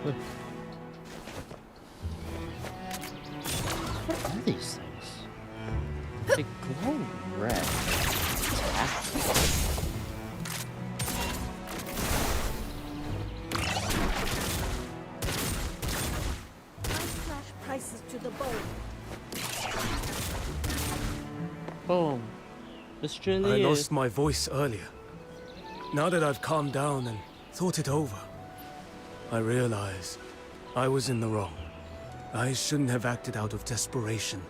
What are these things? They glow red. Prices to the bone. Boom. Australia. I lost my voice earlier. Now that I've calmed down and thought it over, I realize I was in the wrong. I shouldn't have acted out of desperation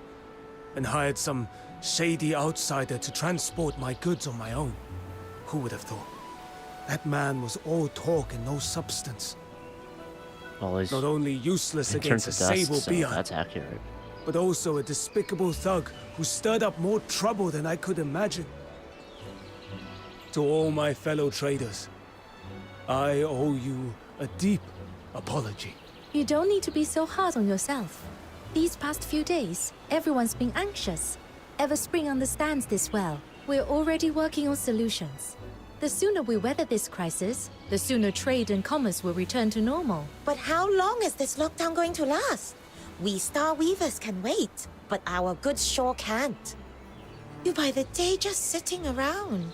and hired some shady outsider to transport my goods on my own. Who would have thought? That man was all talk and no substance. Well, he's not only useless he turned against to a dust, sable so being, that's accurate. but also a despicable thug who stirred up more trouble than I could imagine. To all my fellow traders, I owe you a deep apology. You don't need to be so hard on yourself. These past few days, everyone's been anxious. Everspring understands this well. We're already working on solutions. The sooner we weather this crisis, the sooner trade and commerce will return to normal. But how long is this lockdown going to last? We Star Weavers can wait, but our goods sure can't. You by the day just sitting around.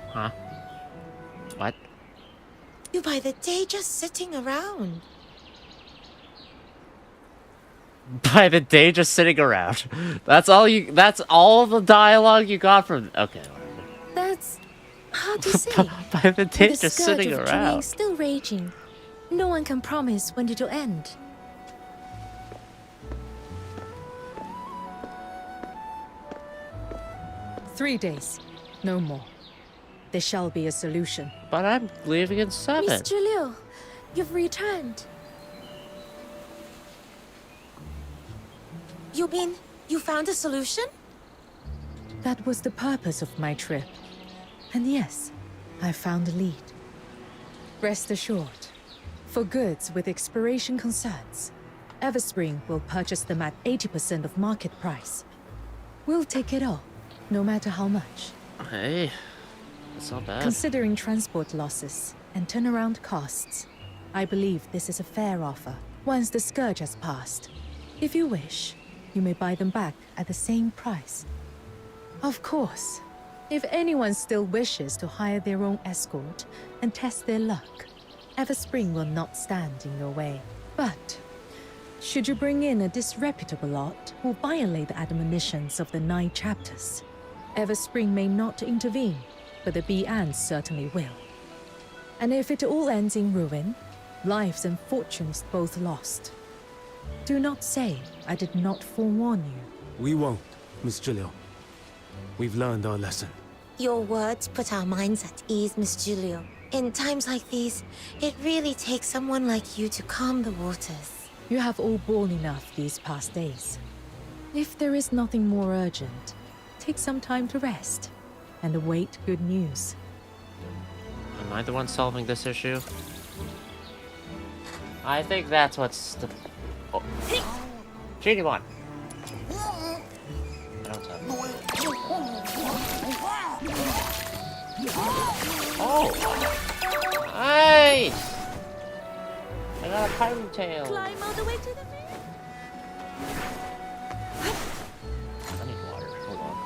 Huh? What? You by the day just sitting around. By the day just sitting around. That's all the dialogue you got from okay, whatever. That's hard to say. By the day With just the scourge sitting of around. Junying still raging. No one can promise when it'll end. "3 days. No more. There shall be a solution." But I'm leaving in 7. Mr. Liu, you've returned. You mean you found a solution? That was the purpose of my trip. And yes, I found a lead. Rest assured, for goods with expiration concerns, Everspring will purchase them at 80% of market price. We'll take it all, no matter how much. Hey, that's not bad. Considering transport losses and turnaround costs, I believe this is a fair offer. Once the scourge has passed, if you wish, you may buy them back at the same price. Of course, if anyone still wishes to hire their own escort and test their luck, Everspring will not stand in your way. But should you bring in a disreputable lot who violate the admonitions of the 9 chapters, Everspring may not intervene, but the Bian certainly will. And if it all ends in ruin, lives and fortunes both lost. Do not say I did not forewarn you. We won't, Miss Julio. We've learned our lesson. Your words put our minds at ease, Miss Julio. In times like these, it really takes someone like you to calm the waters. You have all borne enough these past days. If there is nothing more urgent, take some time to rest and await good news. Am I the one solving this issue? I think that's what's the... Oh. Genie one. Oh! Nice! I got a pirate tail. Climb all the way to the I need water. Hold on.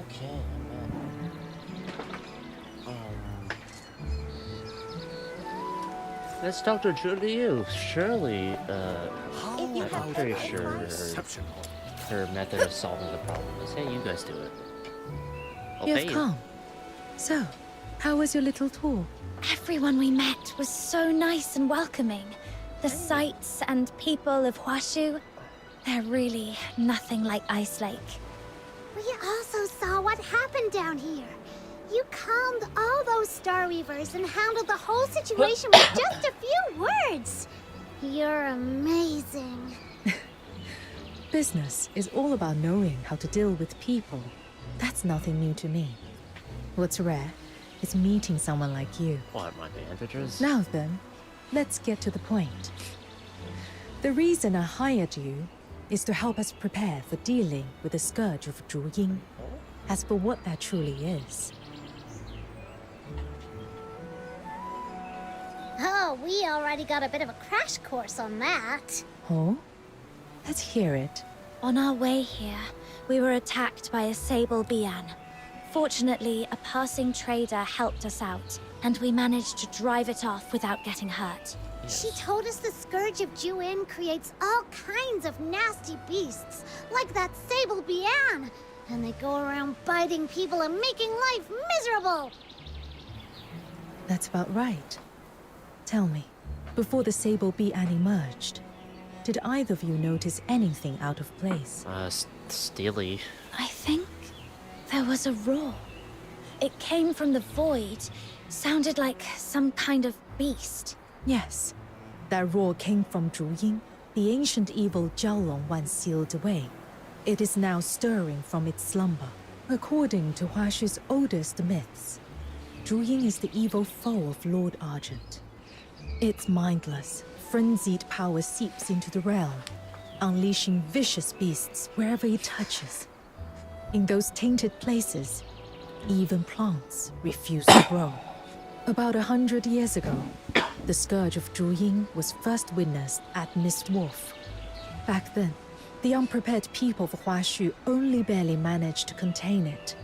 Okay, man. That's Dr. Juliu. Surely, I'm pretty sure her method of solving the problem is, hey, you guys do it. I'll You pay have you. come. So, how was your little tour? Everyone we met was so nice and welcoming. The sights and people of Huaxu, they're really nothing like Ice Lake. We also saw what happened down here. You calmed all those Star Weavers and handled the whole situation with just a few words. You're amazing. Business is all about knowing how to deal with people. That's nothing new to me. What's rare is meeting someone like you. What, my bandages? Now then, let's get to the point. The reason I hired you is to help us prepare for dealing with the scourge of Zhuying. As for what that truly is. Oh, we already got a bit of a crash course on that. Oh? Let's hear it. On our way here, we were attacked by a Sable Bian. Fortunately, a passing trader helped us out, and we managed to drive it off without getting hurt. She told us the Scourge of Juin creates all kinds of nasty beasts, like that Sable Bian. And they go around biting people and making life miserable. That's about right. Tell me, before the Sable Bian emerged, did either of you notice anything out of place? Steely. I think there was a roar. It came from the void, sounded like some kind of beast. Yes, that roar came from Zhuying, the ancient evil Jiaolong once sealed away. It is now stirring from its slumber. According to Huaxu's oldest myths, Zhuying is the evil foe of Lord Argent. Its mindless, frenzied power seeps into the realm, unleashing vicious beasts wherever it touches. In those tainted places, even plants refuse to grow. About 100 years ago, the scourge of Zhuying was first witnessed at Mist Wolf. Back then, the unprepared people of Huaxu only barely managed to contain it,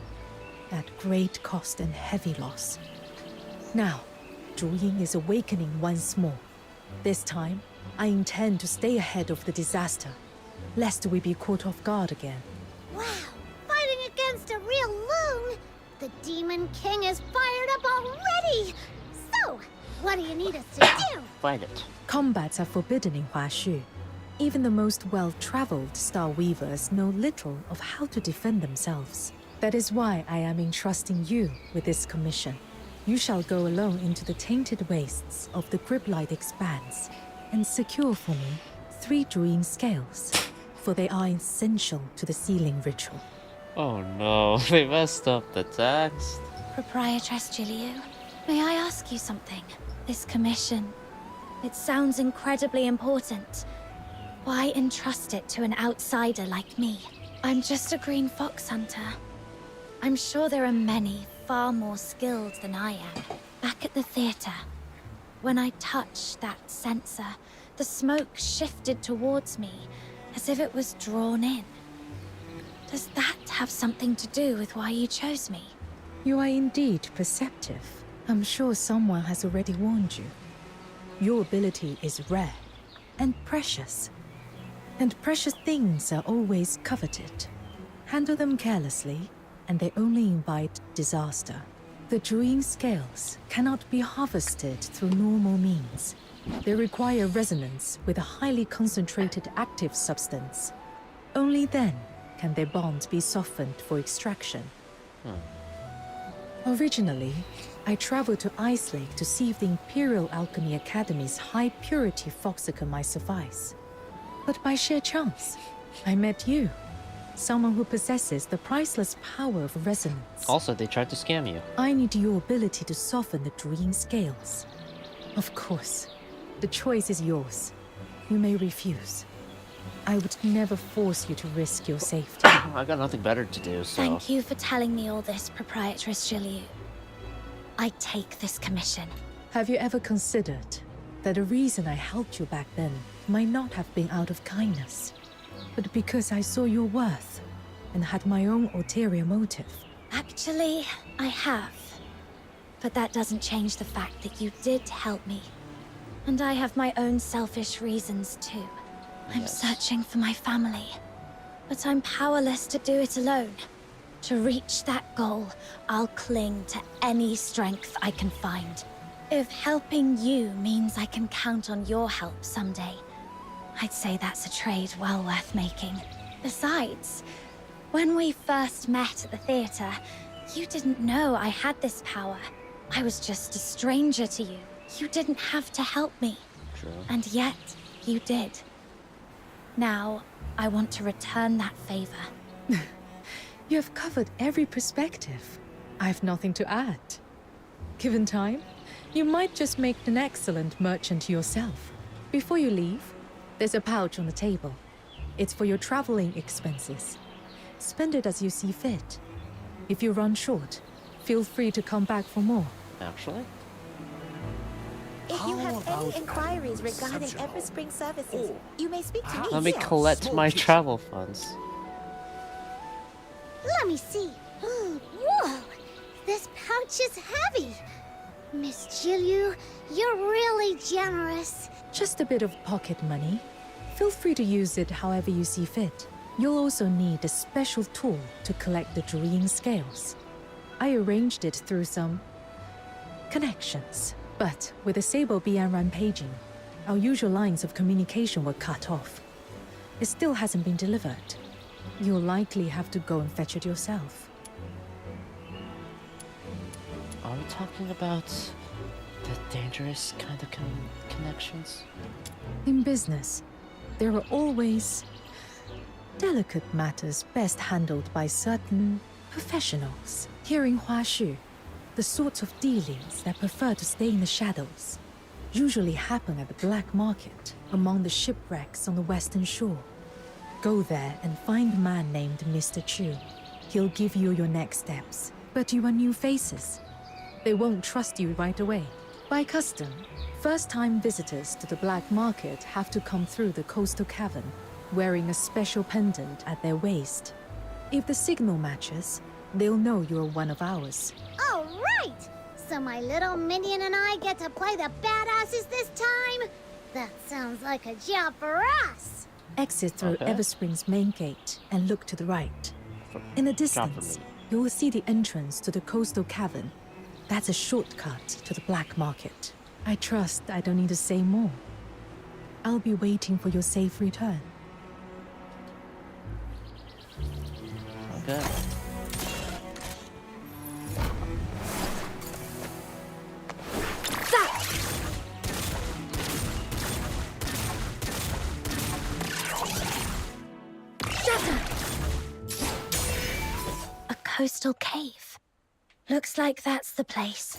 at great cost and heavy loss. Now, Zhuying is awakening once more. This time, I intend to stay ahead of the disaster, lest we be caught off guard again. Wow, fighting against a real loon! The Demon King is fired up already! So, what do you need us to do? Fight it. Combats are forbidden in Huaxu. Even the most well-traveled Star Weavers know little of how to defend themselves. That is why I am entrusting you with this commission. You shall go alone into the tainted wastes of the Griblight Expanse and secure for me 3 Druine scales, for they are essential to the sealing ritual. Oh no, they messed up the text. Proprietress Juliu, may I ask you something? This commission, it sounds incredibly important. Why entrust it to an outsider like me? I'm just a green fox hunter. I'm sure there are many far more skilled than I am. Back at the theater, when I touched that sensor, the smoke shifted towards me, as if it was drawn in. Does that have something to do with why you chose me? You are indeed perceptive. I'm sure someone has already warned you. Your ability is rare and precious. And precious things are always coveted. Handle them carelessly, and they only invite disaster. The Druine scales cannot be harvested through normal means. They require resonance with a highly concentrated active substance. Only then can their bonds be softened for extraction. Originally, I traveled to Ice Lake to see if the Imperial Alchemy Academy's high-purity foxicum might suffice. But by sheer chance, I met you. Someone who possesses the priceless power of resonance. Also, they tried to scam you. I need your ability to soften the Druine scales. Of course, the choice is yours. You may refuse. I would never force you to risk your safety. I got nothing better to do, so... Thank you for telling me all this, Proprietress Juliu. I take this commission. Have you ever considered that the reason I helped you back then might not have been out of kindness, but because I saw your worth and had my own ulterior motive? Actually, I have. But that doesn't change the fact that you did help me. And I have my own selfish reasons too. I'm searching for my family. But I'm powerless to do it alone. To reach that goal, I'll cling to any strength I can find. If helping you means I can count on your help someday, I'd say that's a trade well worth making. Besides, when we first met at the theater, you didn't know I had this power. I was just a stranger to you. You didn't have to help me. True. And yet, you did. Now, I want to return that favor. You have covered every perspective. I have nothing to add. Given time, you might just make an excellent merchant yourself. Before you leave, there's a pouch on the table. It's for your traveling expenses. Spend it as you see fit. If you run short, feel free to come back for more. Actually? If you have any inquiries regarding Everspring services, you may speak to me. Let me collect my travel funds. Let me see. Whoa! This pouch is heavy. Miss Jilyu, you're really generous. Just a bit of pocket money. Feel free to use it however you see fit. You'll also need a special tool to collect the Druian scales. I arranged it through some connections. But with the Sable Bian rampaging, our usual lines of communication were cut off. It still hasn't been delivered. You'll likely have to go and fetch it yourself. Are we talking about the dangerous kind of connections? In business, there are always delicate matters best handled by certain professionals. Here in Huaxu, the sorts of dealings that prefer to stay in the shadows usually happen at the black market among the shipwrecks on the western shore. Go there and find a man named Mr. Chu. He'll give you your next steps. But you are new faces. They won't trust you right away. By custom, first-time visitors to the black market have to come through the coastal cavern, wearing a special pendant at their waist. If the signal matches, they'll know you're one of ours. All right! So my little minion and I get to play the badasses this time? That sounds like a job for us! Exit through Everspring's main gate and look to the right. In the distance, you will see the entrance to the coastal cavern. That's a shortcut to the black market. I trust I don't need to say more. I'll be waiting for your safe return. Okay. A coastal cave. Looks like that's the place.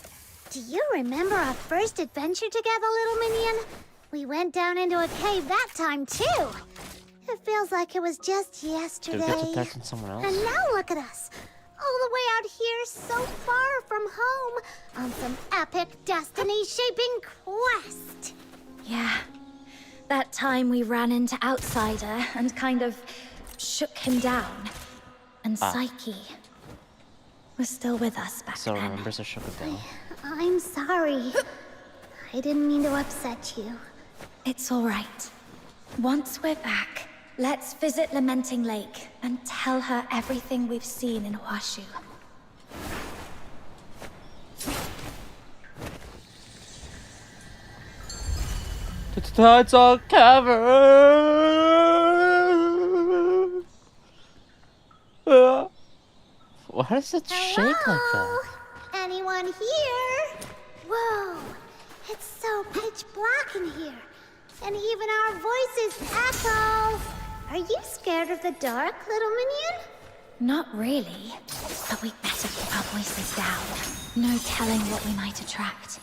Do you remember our first adventure together, little minion? We went down into a cave that time, too. It feels like it was just yesterday. Did we get to touch on someone else? And now look at us. All the way out here, so far from home, on some epic destiny-shaping quest. Yeah. That time we ran into Outsider and kind of shook him down. And Psyche was still with us back so then. remembers I shook him down. I'm sorry. I didn't mean to upset you. It's all right. Once we're back, let's visit Lamenting Lake and tell her everything we've seen in Huaxu. It's all cavern. Why does it shake like that? Anyone here? Whoa, it's so pitch black in here. And even our voices echo. Are you scared of the dark, little minion? Not really, but we'd better keep our voices down. No telling what we might attract.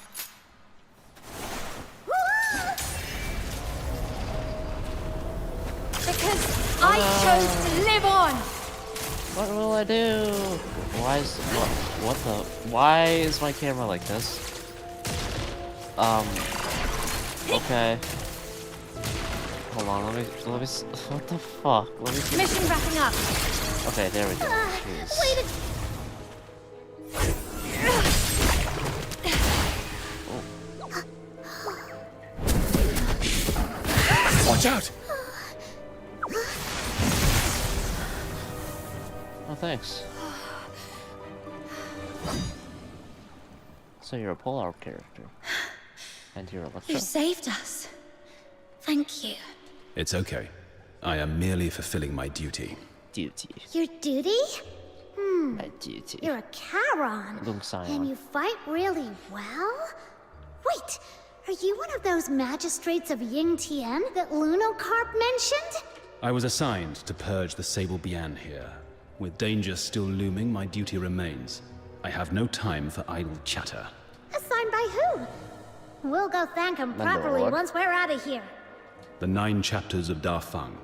Because I chose to live on! What will I do? Why is why is my camera like this? Okay. Hold on, let me what the fuck? Let me see. Mission wrapping up. Okay, there we go. Jeez. Watch out! Oh, thanks. So you're a Polar character. And you're a You Electro. saved us. Thank you. It's okay. I am merely fulfilling my duty. Duty. Your duty? My duty. You're a Charon. Lung Sion. And you fight really well? Wait, are you one of those magistrates of Ying Tian that Lunocarp mentioned? I was assigned to purge the Sable Bian here. With danger still looming, my duty remains. I have no time for idle chatter. Assigned by who? We'll go thank him My properly lord. once we're out of here. The 9 chapters of Da Feng,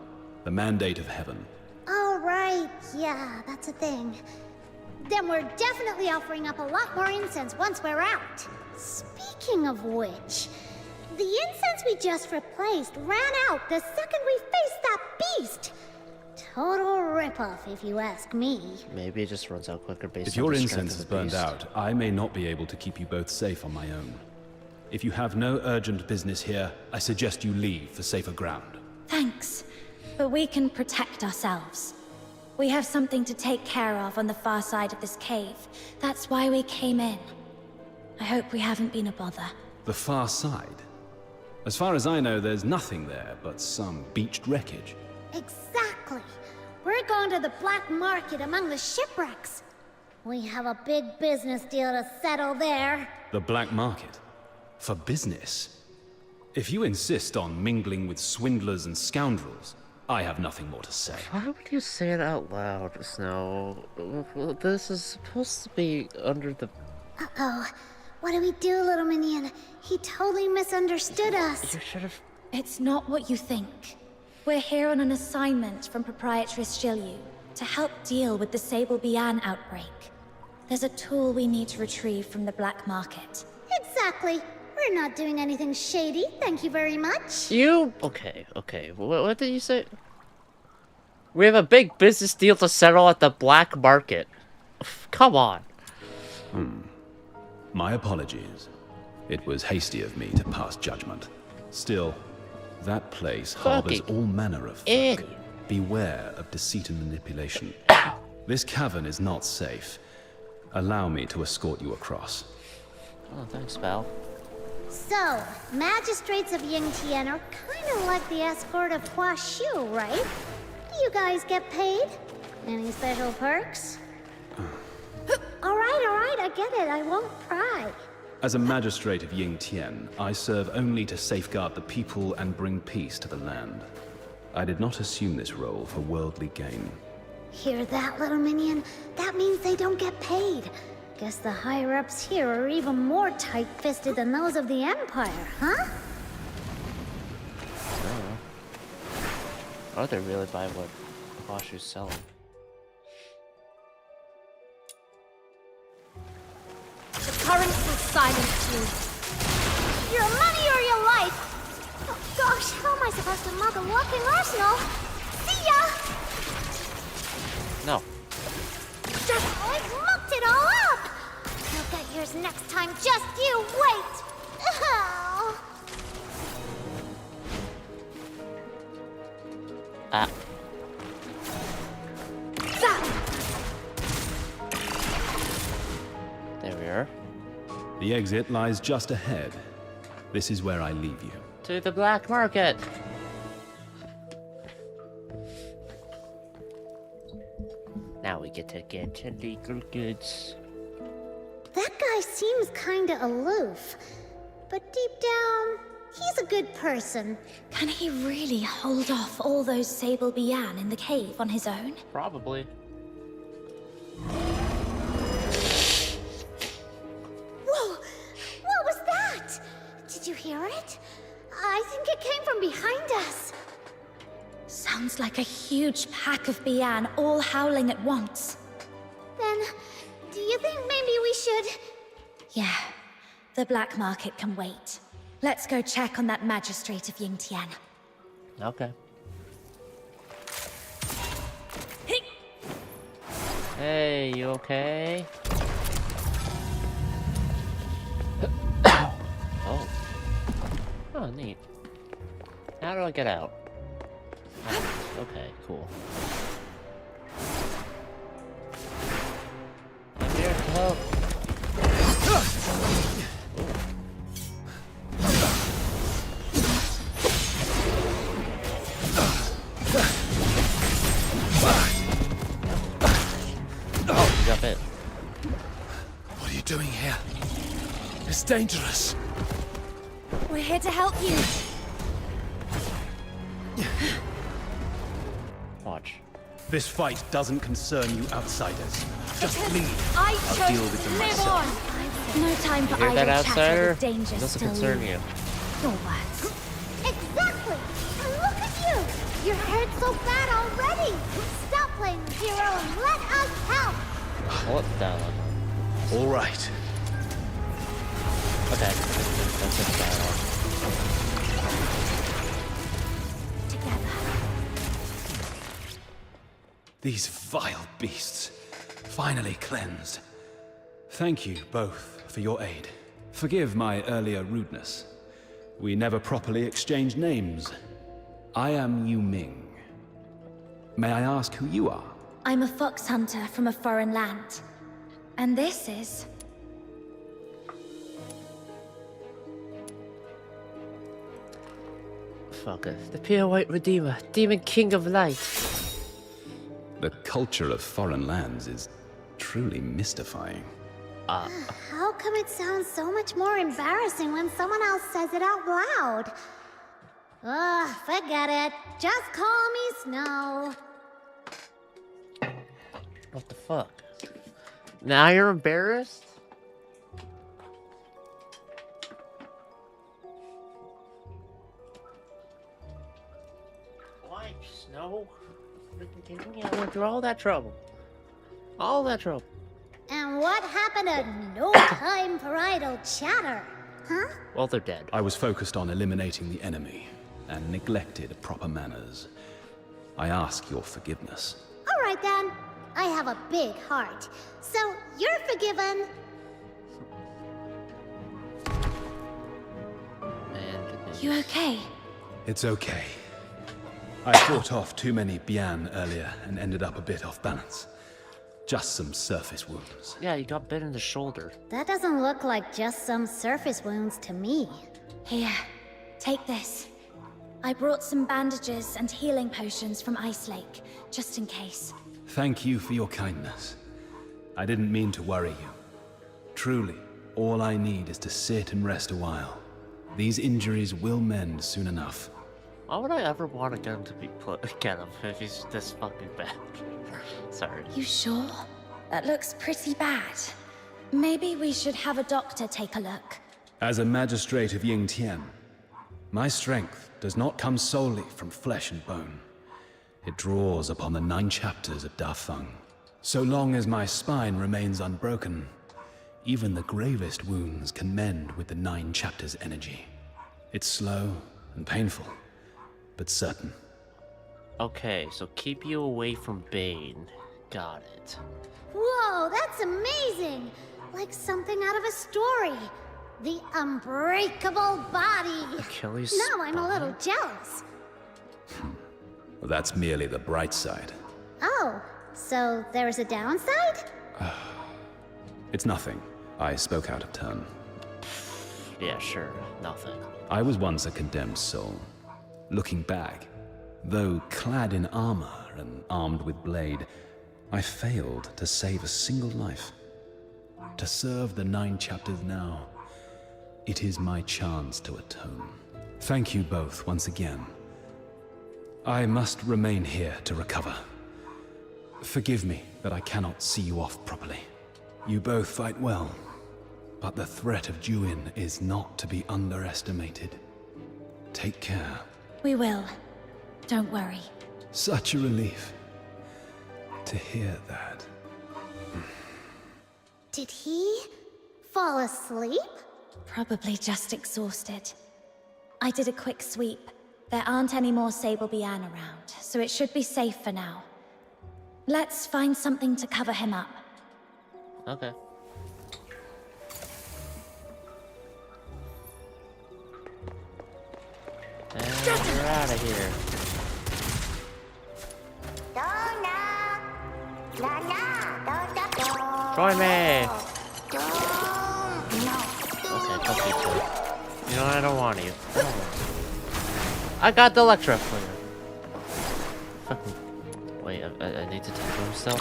the mandate of heaven. Oh, right. Yeah, that's a thing. Then we're definitely offering up a lot more incense once we're out. Speaking of which, the incense we just replaced ran out the second we faced that beast. Total ripoff, if you ask me. Maybe it just runs out quicker based If on your the strength incense of is the burned beast. out, I may not be able to keep you both safe on my own. If you have no urgent business here, I suggest you leave for safer ground. Thanks. But we can protect ourselves. We have something to take care of on the far side of this cave. That's why we came in. I hope we haven't been a bother. The far side? As far as I know, there's nothing there but some beached wreckage. Exactly. We're going to the black market among the shipwrecks. We have a big business deal to settle there. The black market? For business? If you insist on mingling with swindlers and scoundrels, I have nothing more to say. Why would you say it out loud, Snow? This is supposed to be under the... Uh-oh. What do we do, little minion? He totally misunderstood us. You should have... It's not what you think. We're here on an assignment from Proprietress Jilyu to help deal with the Sable Bian outbreak. There's a tool we need to retrieve from the black market. Exactly. We're not doing anything shady, thank you very much. You... Okay. What did you say? We have a big business deal to settle at the black market. Come on. My apologies. It was hasty of me to pass judgment. Still, that place harbors all manner of folk. Beware of deceit and manipulation. This cavern is not safe. Allow me to escort you across. Oh, thanks, pal. So, magistrates of Ying Tian are kind of like the escort of Huaxu, right? Do you guys get paid? Any special perks? All right, I get it. I won't pry. As a magistrate of Ying Tian, I serve only to safeguard the people and bring peace to the land. I did not assume this role for worldly gain. Hear that, little minion? That means they don't get paid. Guess the higher-ups here are even more tight-fisted than those of the Empire, huh? Are they really buy what Huaxu's selling? The currents will silence you. Your money or your life! Oh gosh, how am I supposed to mug a walking arsenal? See ya! No. Just like mucked it all up! You'll get yours next time, just you wait! Oh. Ah. There we are. The exit lies just ahead. This is where I leave you. To the black market. Now we get to get illegal goods. That guy seems kinda aloof. But deep down, he's a good person. Can he really hold off all those Sable Bian in the cave on his own? Probably. Whoa! What was that? Did you hear it? I think it came from behind us. Sounds like a huge pack of Bian all howling at once. Then, do you think maybe we should... Yeah, the black market can wait. Let's go check on that magistrate of Ying Tian. Okay. Hey, you okay? Oh, neat. How do I get out? Oh, okay, cool. I'm here to help. Oh, you got bit. What are you doing here? It's dangerous. We're here to help you. Watch. This fight doesn't concern you outsiders. Just leave. I I'll chose deal with them to live myself. on. No time for You hear idle that, chatter. outsider? The danger Doesn't still concern looming. you. Your words. Exactly! And look at you! You're hurt so bad already! Stop playing the hero and let us help! What the? All right. Okay. That's just dialogue. These vile beasts, finally cleansed. Thank you both for your aid. Forgive my earlier rudeness. We never properly exchanged names. I am Yu Ming. May I ask who you are? I'm a fox hunter from a foreign land. And this is... Fucker. The pure white redeemer. Demon king of light. The culture of foreign lands is truly mystifying. How come it sounds so much more embarrassing when someone else says it out loud? Ugh, forget it. Just call me Snow. What the fuck? Now you're embarrassed? Why, Snow? I went through all that trouble. All that trouble. And what happened to no time for idle chatter? Huh? Well, they're dead. I was focused on eliminating the enemy and neglected proper manners. I ask your forgiveness. All right then. I have a big heart. So you're forgiven. You okay? It's okay. I fought off too many Bian earlier and ended up a bit off balance. Just some surface wounds. Yeah, you got bit in the shoulder. That doesn't look like just some surface wounds to me. Here, take this. I brought some bandages and healing potions from Ice Lake, just in case. Thank you for your kindness. I didn't mean to worry you. Truly, all I need is to sit and rest a while. These injuries will mend soon enough. Why would I ever want a gun to be put get him if he's this fucking bad? Sorry. You sure? That looks pretty bad. Maybe we should have a doctor take a look. As a magistrate of Yingtian, my strength does not come solely from flesh and bone. It draws upon the 9 chapters of Da Feng. So long as my spine remains unbroken, even the gravest wounds can mend with the 9 chapters' energy. It's slow and painful, but certain. Okay, so keep you away from Bane. Got it. Whoa, that's amazing! Like something out of a story. The unbreakable body. Achilles' Now I'm a little jealous. Well, that's merely the bright side. Oh, so there's a downside? It's nothing. I spoke out of turn. Yeah, sure. Nothing. I was once a condemned soul. Looking back, though clad in armor and armed with blade, I failed to save a single life. To serve the 9 chapters now, it is my chance to atone. Thank you both once again. I must remain here to recover. Forgive me that I cannot see you off properly. You both fight well, but the threat of Juin is not to be underestimated. Take care. We will. Don't worry. Such a relief to hear that. Did he fall asleep? Probably just exhausted. I did a quick sweep. There aren't any more Sable Bian around, so it should be safe for now. Let's find something to cover him up. Okay. We're out of here. Join me! Okay, fuck you too. You know what? I don't want you. I got the Electro for you. Fucking. Wait, I need to tackle him still?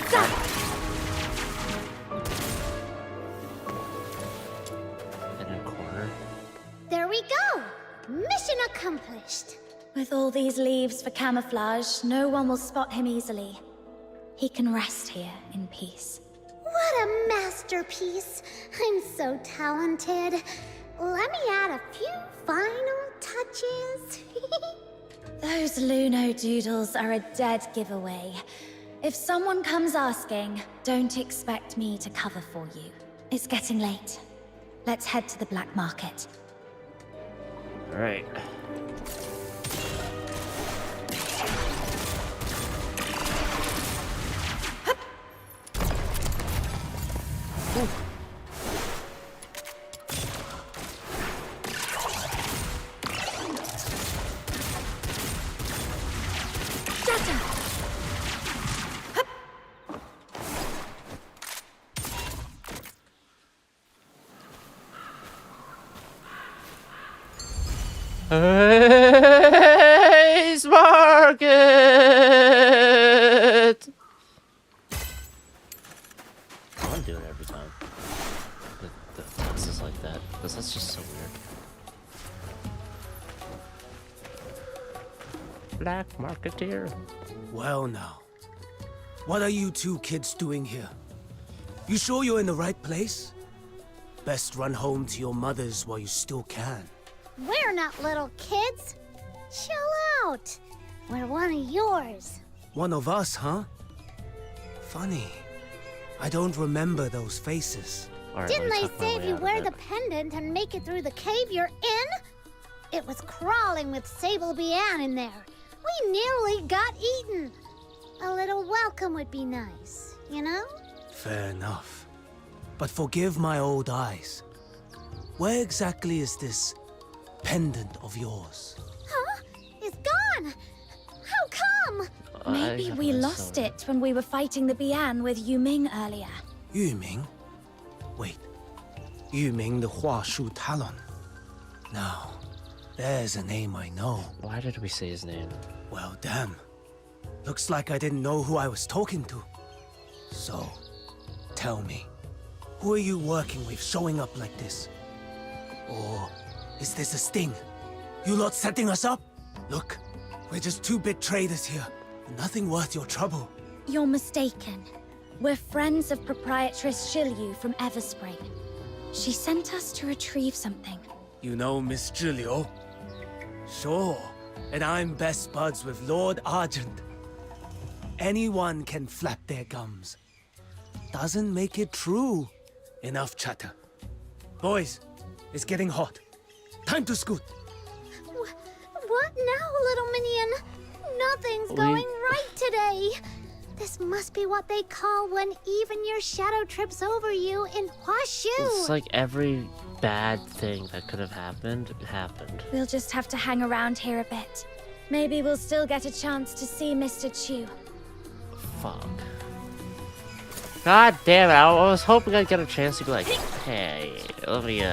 In a corner. There we go! Mission accomplished! With all these leaves for camouflage, no one will spot him easily. He can rest here in peace. What a masterpiece! I'm so talented. Let me add a few final touches. Those Luno doodles are a dead giveaway. If someone comes asking, don't expect me to cover for you. It's getting late. Let's head to the black market. All right. Ace Market! I want to do it every time. The dances like that, because that's just so weird. Black Marketeer. Well now, what are you two kids doing here? You sure you're in the right place? Best run home to your mothers while you still can. We're not little kids. Chill out. We're one of yours. One of us, huh? Funny. I don't remember those faces. Didn't I say if you wear the pendant and make it through the cave, you're in? It was crawling with Sable Bian in there. We nearly got eaten. A little welcome would be nice, you know? Fair enough. But forgive my old eyes. Where exactly is this pendant of yours? Huh? It's gone! How come? Maybe we lost it when we were fighting the Bian with Yuming earlier. Yuming? Wait. Yuming the Huaxu Talon. Now, there's a name I know. Why did we say his name? Well, damn. Looks like I didn't know who I was talking to. So, tell me, who are you working with showing up like this? Or is this a sting? You lot setting us up? Look, we're just two bit traders here. Nothing worth your trouble. You're mistaken. We're friends of Proprietress Shilyu from Everspring. She sent us to retrieve something. You know Miss Julio? Sure. And I'm best buds with Lord Argent. Anyone can flap their gums. Doesn't make it true. Enough chatter. Boys, it's getting hot. Time to scoot. What now, little minion? Nothing's going right today. This must be what they call when even your shadow trips over you in Huaxu. It's like every bad thing that could have happened, happened. We'll just have to hang around here a bit. Maybe we'll still get a chance to see Mr. Chu. Fuck. God damn it, I was hoping I'd get a chance to be like, hey, let me,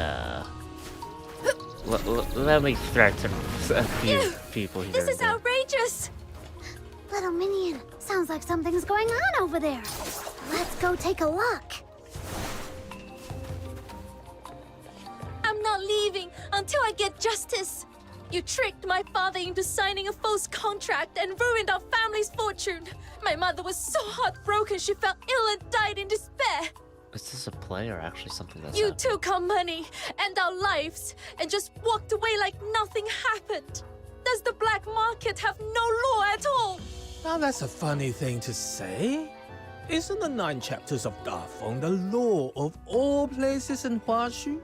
let me threaten a few people here. This is outrageous! Little minion, sounds like something's going on over there. Let's go take a look. I'm not leaving until I get justice. You tricked my father into signing a false contract and ruined our family's fortune. My mother was so heartbroken she fell ill and died in despair. Is this a play or actually something that's You happening? took our money and our lives and just walked away like nothing happened. Does the black market have no law at all? Now that's a funny thing to say. Isn't the 9 chapters of Dafeng the law of all places in Huaxu?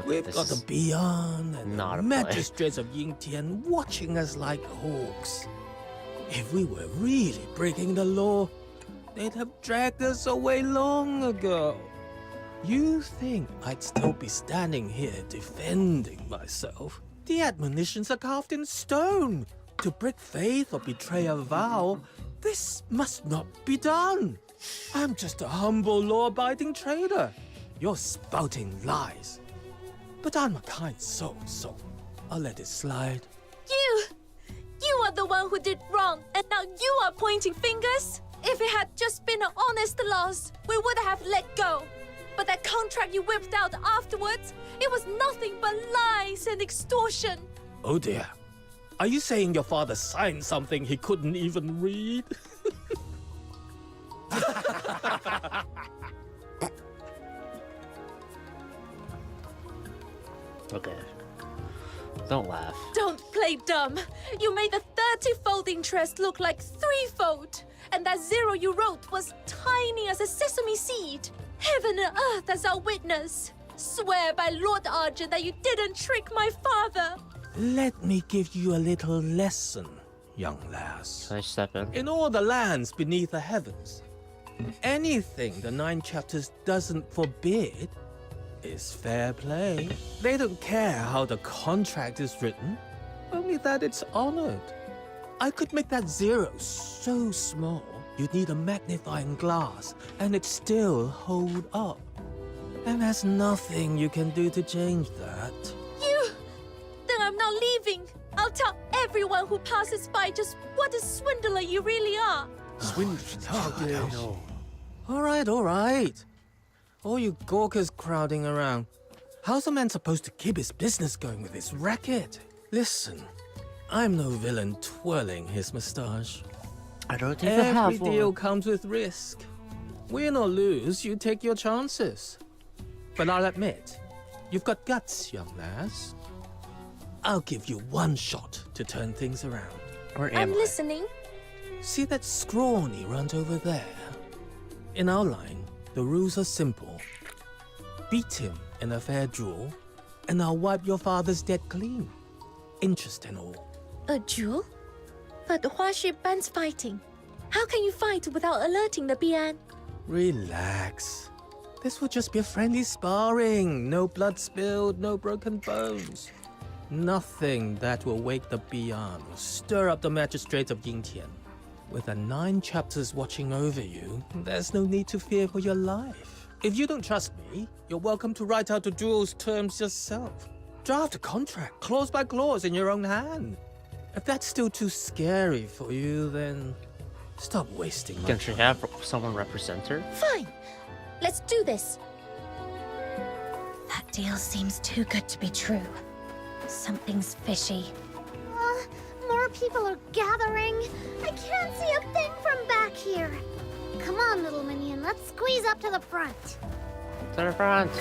We've got the Beyond and the magistrates of Yingtian watching us like hawks. If we were really breaking the law, they'd have dragged us away long ago. You think I'd still be standing here defending myself? The admonitions are carved in stone. To break faith or betray a vow, this must not be done. I'm just a humble, law-abiding trader. You're spouting lies. But I'm a kind soul, so I'll let it slide. You are the one who did wrong, and now you are pointing fingers? If it had just been an honest loss, we would have let go. But that contract you whipped out afterwards, it was nothing but lies and extortion. Oh dear. Are you saying your father signed something he couldn't even read? Okay. Don't laugh. Don't play dumb. You made the 30-fold interest look like 3-fold. And that 0 you wrote was tiny as a sesame seed. Heaven and earth as our witness. Swear by Lord Argent that you didn't trick my father. Let me give you a little lesson, young lass. Can I step in? In all the lands beneath the heavens, anything the 9 chapters doesn't forbid is fair play. They don't care how the contract is written, only that it's honored. I could make that 0 so small, you'd need a magnifying glass, and it'd still hold up. And there's nothing you can do to change that. Then I'm not leaving. I'll tell everyone who passes by just what a swindler you really are. Swindler? All right. All you gawkers crowding around. How's a man supposed to keep his business going with this racket? Listen, I'm no villain twirling his moustache. I don't even have Every one. deal comes with risk. Win or lose, you take your chances. But I'll admit, you've got guts, young lass. I'll give you one shot to turn things around. I'm listening. See that scrawny runt over there? In our line, the rules are simple. Beat him in a fair duel, and I'll wipe your father's debt clean. Interest and all. A duel? But Huaxu bans fighting. How can you fight without alerting the Bian? Relax. This will just be a friendly sparring. No blood spilled, no broken bones. Nothing that will wake the Bian or stir up the magistrates of Yingtian. With the 9 chapters watching over you, there's no need to fear for your life. If you don't trust me, you're welcome to write out the duel's terms yourself. Draft a contract, clause by clause, in your own hand. If that's still too scary for you, then stop wasting my Can she time. have someone represent her? Fine. Let's do this. That deal seems too good to be true. Something's fishy. More people are gathering. I can't see a thing from back here. Come on, little minion, let's squeeze up to the front. To the front.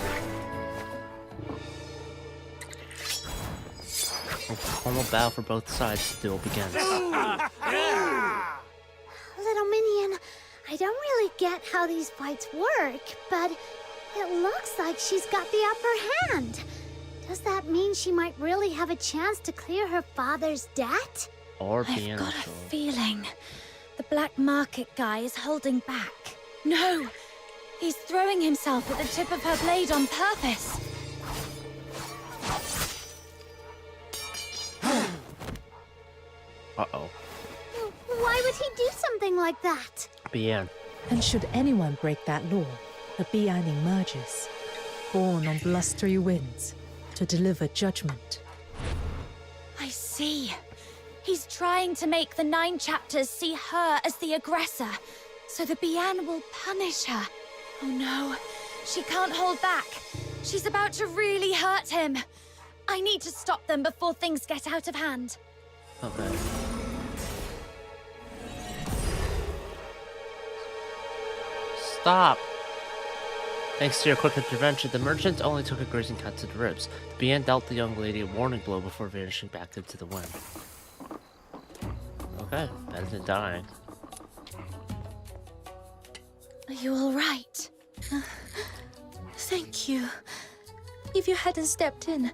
A formal bow for both sides. The duel begins. Little minion, I don't really get how these fights work, but it looks like she's got the upper hand. Does that mean she might really have a chance to clear her father's debt? Or I've being got a feeling the black market guy is holding back. No! He's throwing himself at the tip of her blade on purpose. Uh-oh. Why would he do something like that? Bien. And should anyone break that law, the Bian emerges, born on blustery winds, to deliver judgment. I see. He's trying to make the 9 chapters see her as the aggressor, so the Bian will punish her. Oh no, she can't hold back. She's about to really hurt him. I need to stop them before things get out of hand. Okay. Stop! Thanks to your quick intervention, the merchant only took a grazing cut to the ribs. The Bian dealt the young lady a warning blow before vanishing back into the wind. Okay, better than dying. Are you all right? Thank you. If you hadn't stepped in,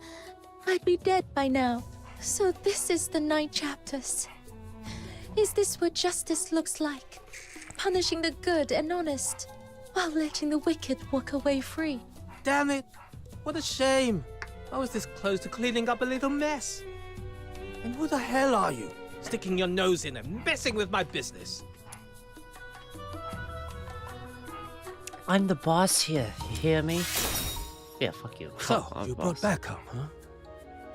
I'd be dead by now. So this is the 9 chapters. Is this what justice looks like? Punishing the good and honest, while letting the wicked walk away free. Damn it! What a shame! I was this close to cleaning up a little mess. And who the hell are you? Sticking your nose in and messing with my business. I'm the boss here, you hear me? Yeah, fuck you. So, I'm you boss. brought backup, huh?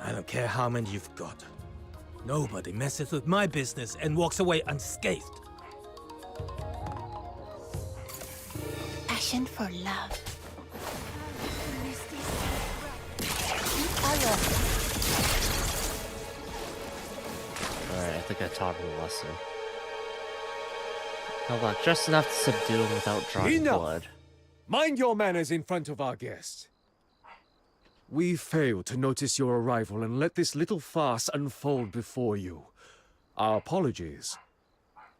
I don't care how many you've got. Nobody messes with my business and walks away unscathed. Passion for love. Alright, I think I taught him a lesson. Hold on, just enough to subdue him without drawing blood. Mind your manners in front of our guest. We failed to notice your arrival and let this little farce unfold before you. Our apologies.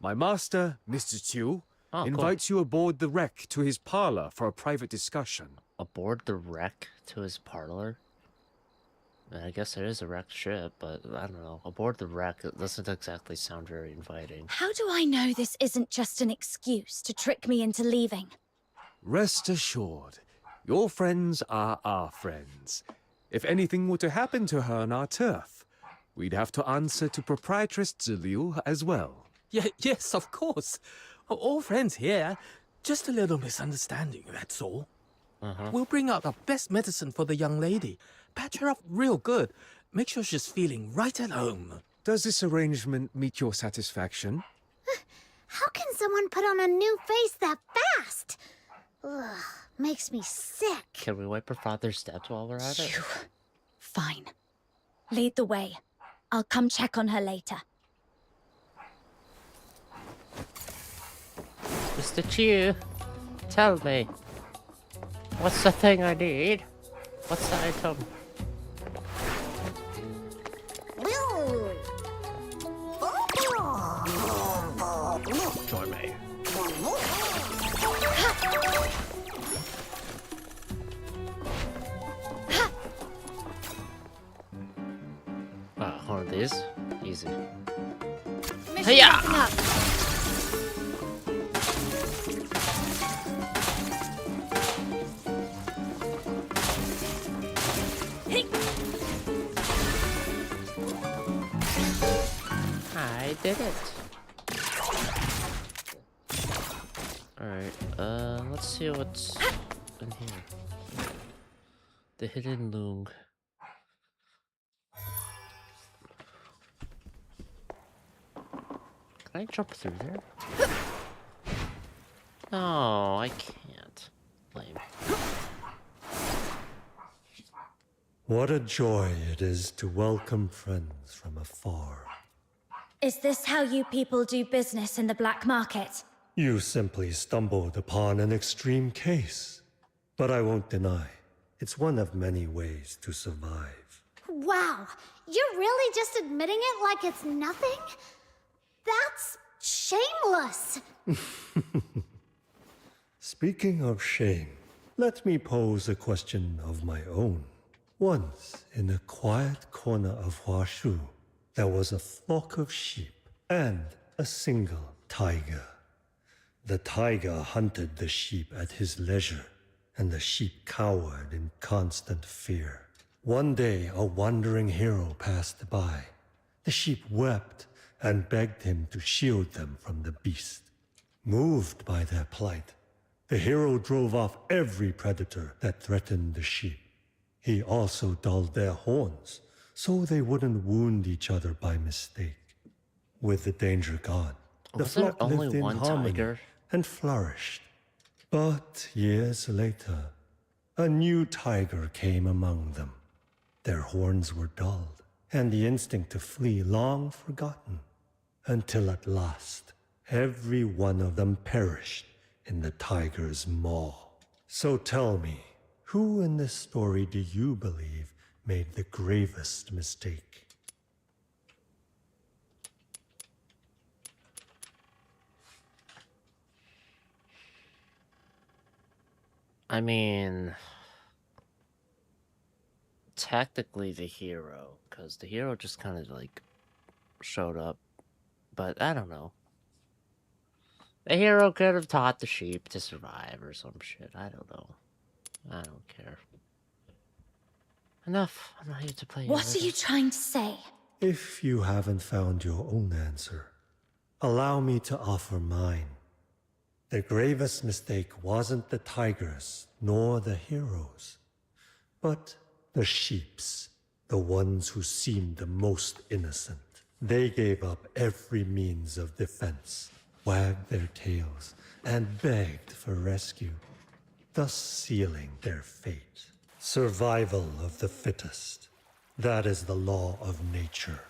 My master, Mr. Chu, invites you aboard the wreck to his parlor for a private discussion. Aboard the wreck to his parlor? I guess it is a wrecked ship, but I don't know. Aboard the wreck, it doesn't exactly sound very inviting. How do I know this isn't just an excuse to trick me into leaving? Rest assured, your friends are our friends. If anything were to happen to her on our turf, we'd have to answer to Proprietress Ziliu as well. Yes, of course. All friends here. Just a little misunderstanding, that's all. We'll bring out our best medicine for the young lady. Patch her up real good. Make sure she's feeling right at home. Does this arrangement meet your satisfaction? How can someone put on a new face that fast? Ugh, makes me sick. Can we wipe her father's steps while we're at it? Fine. Lead the way. I'll come check on her later. Mr. Chu, tell me. What's the thing I need? What's the item? Join me. One of these? Easy. Hiya! I did it. Alright, let's see what's in here. The hidden loom. Can I jump through there? No, I can't. Lame. What a joy it is to welcome friends from afar. Is this how you people do business in the black market? You simply stumbled upon an extreme case. But I won't deny, it's one of many ways to survive. Wow, you're really just admitting it like it's nothing? That's shameless. Speaking of shame, let me pose a question of my own. Once, in a quiet corner of Huaxu, there was a flock of sheep and a single tiger. The tiger hunted the sheep at his leisure, and the sheep cowered in constant fear. One day, a wandering hero passed by. The sheep wept and begged him to shield them from the beast. Moved by their plight, the hero drove off every predator that threatened the sheep. He also dulled their horns, so they wouldn't wound each other by mistake. With the danger gone, the flock lived in harmony and flourished. But years later, a new tiger came among them. Their horns were dulled, and the instinct to flee long forgotten, until at last, every one of them perished in the tiger's maw. So tell me, who in this story do you believe made the gravest mistake? I mean, technically the hero, because the hero just kind of like showed up, but I don't know. The hero could have taught the sheep to survive or some shit. I don't know. I don't care. Enough. I'm not here to play. What are you trying to say? If you haven't found your own answer, allow me to offer mine. The gravest mistake wasn't the tigers nor the heroes, but the sheeps, the ones who seemed the most innocent. They gave up every means of defense, wagged their tails, and begged for rescue, thus sealing their fate. Survival of the fittest. That is the law of nature.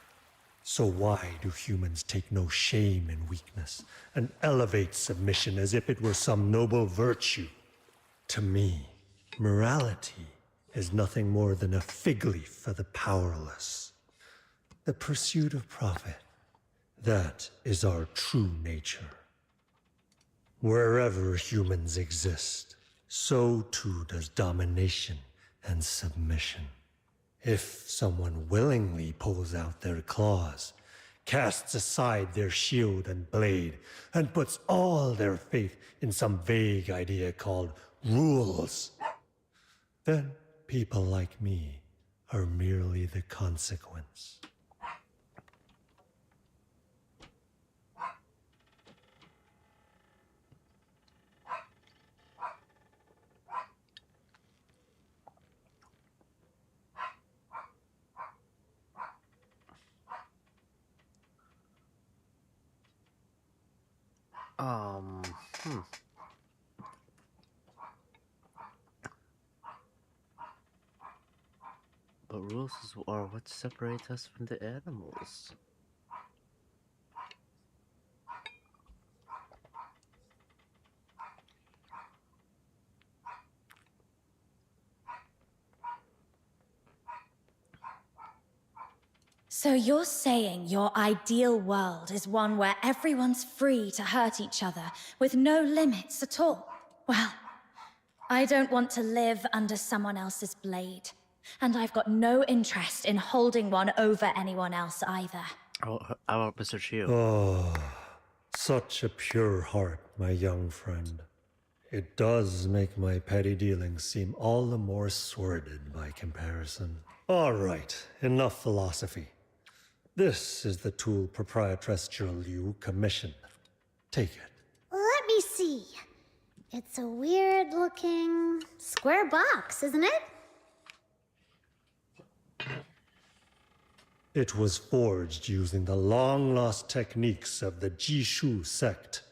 So why do humans take no shame in weakness and elevate submission as if it were some noble virtue? To me, morality is nothing more than a fig leaf for the powerless. The pursuit of profit, that is our true nature. Wherever humans exist, so too does domination and submission. If someone willingly pulls out their claws, casts aside their shield and blade, and puts all their faith in some vague idea called rules, then people like me are merely the consequence. Hmm. But rules are what separate us from the animals. So you're saying your ideal world is one where everyone's free to hurt each other with no limits at all? Well, I don't want to live under someone else's blade. And I've got no interest in holding one over anyone else either. Oh, how about Mr. Chiu? Oh, such a pure heart, my young friend. It does make my petty dealings seem all the more sordid by comparison. All right, enough philosophy. This is the tool Proprietress Liu commissioned. Take it. Let me see. It's a weird-looking square box, isn't it? It was forged using the long-lost techniques of the Jishu sect.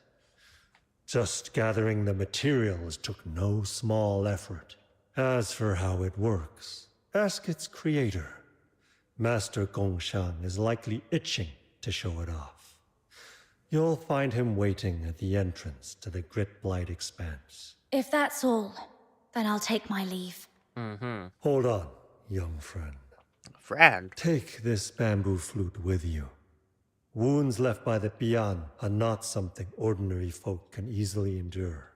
Just gathering the materials took no small effort. As for how it works, ask its creator. Master Gongshan is likely itching to show it off. You'll find him waiting at the entrance to the Grit-Blight Expanse. If that's all, then I'll take my leave. Hold on, young friend. Friend? Take this bamboo flute with you. Wounds left by the Bian are not something ordinary folk can easily endure.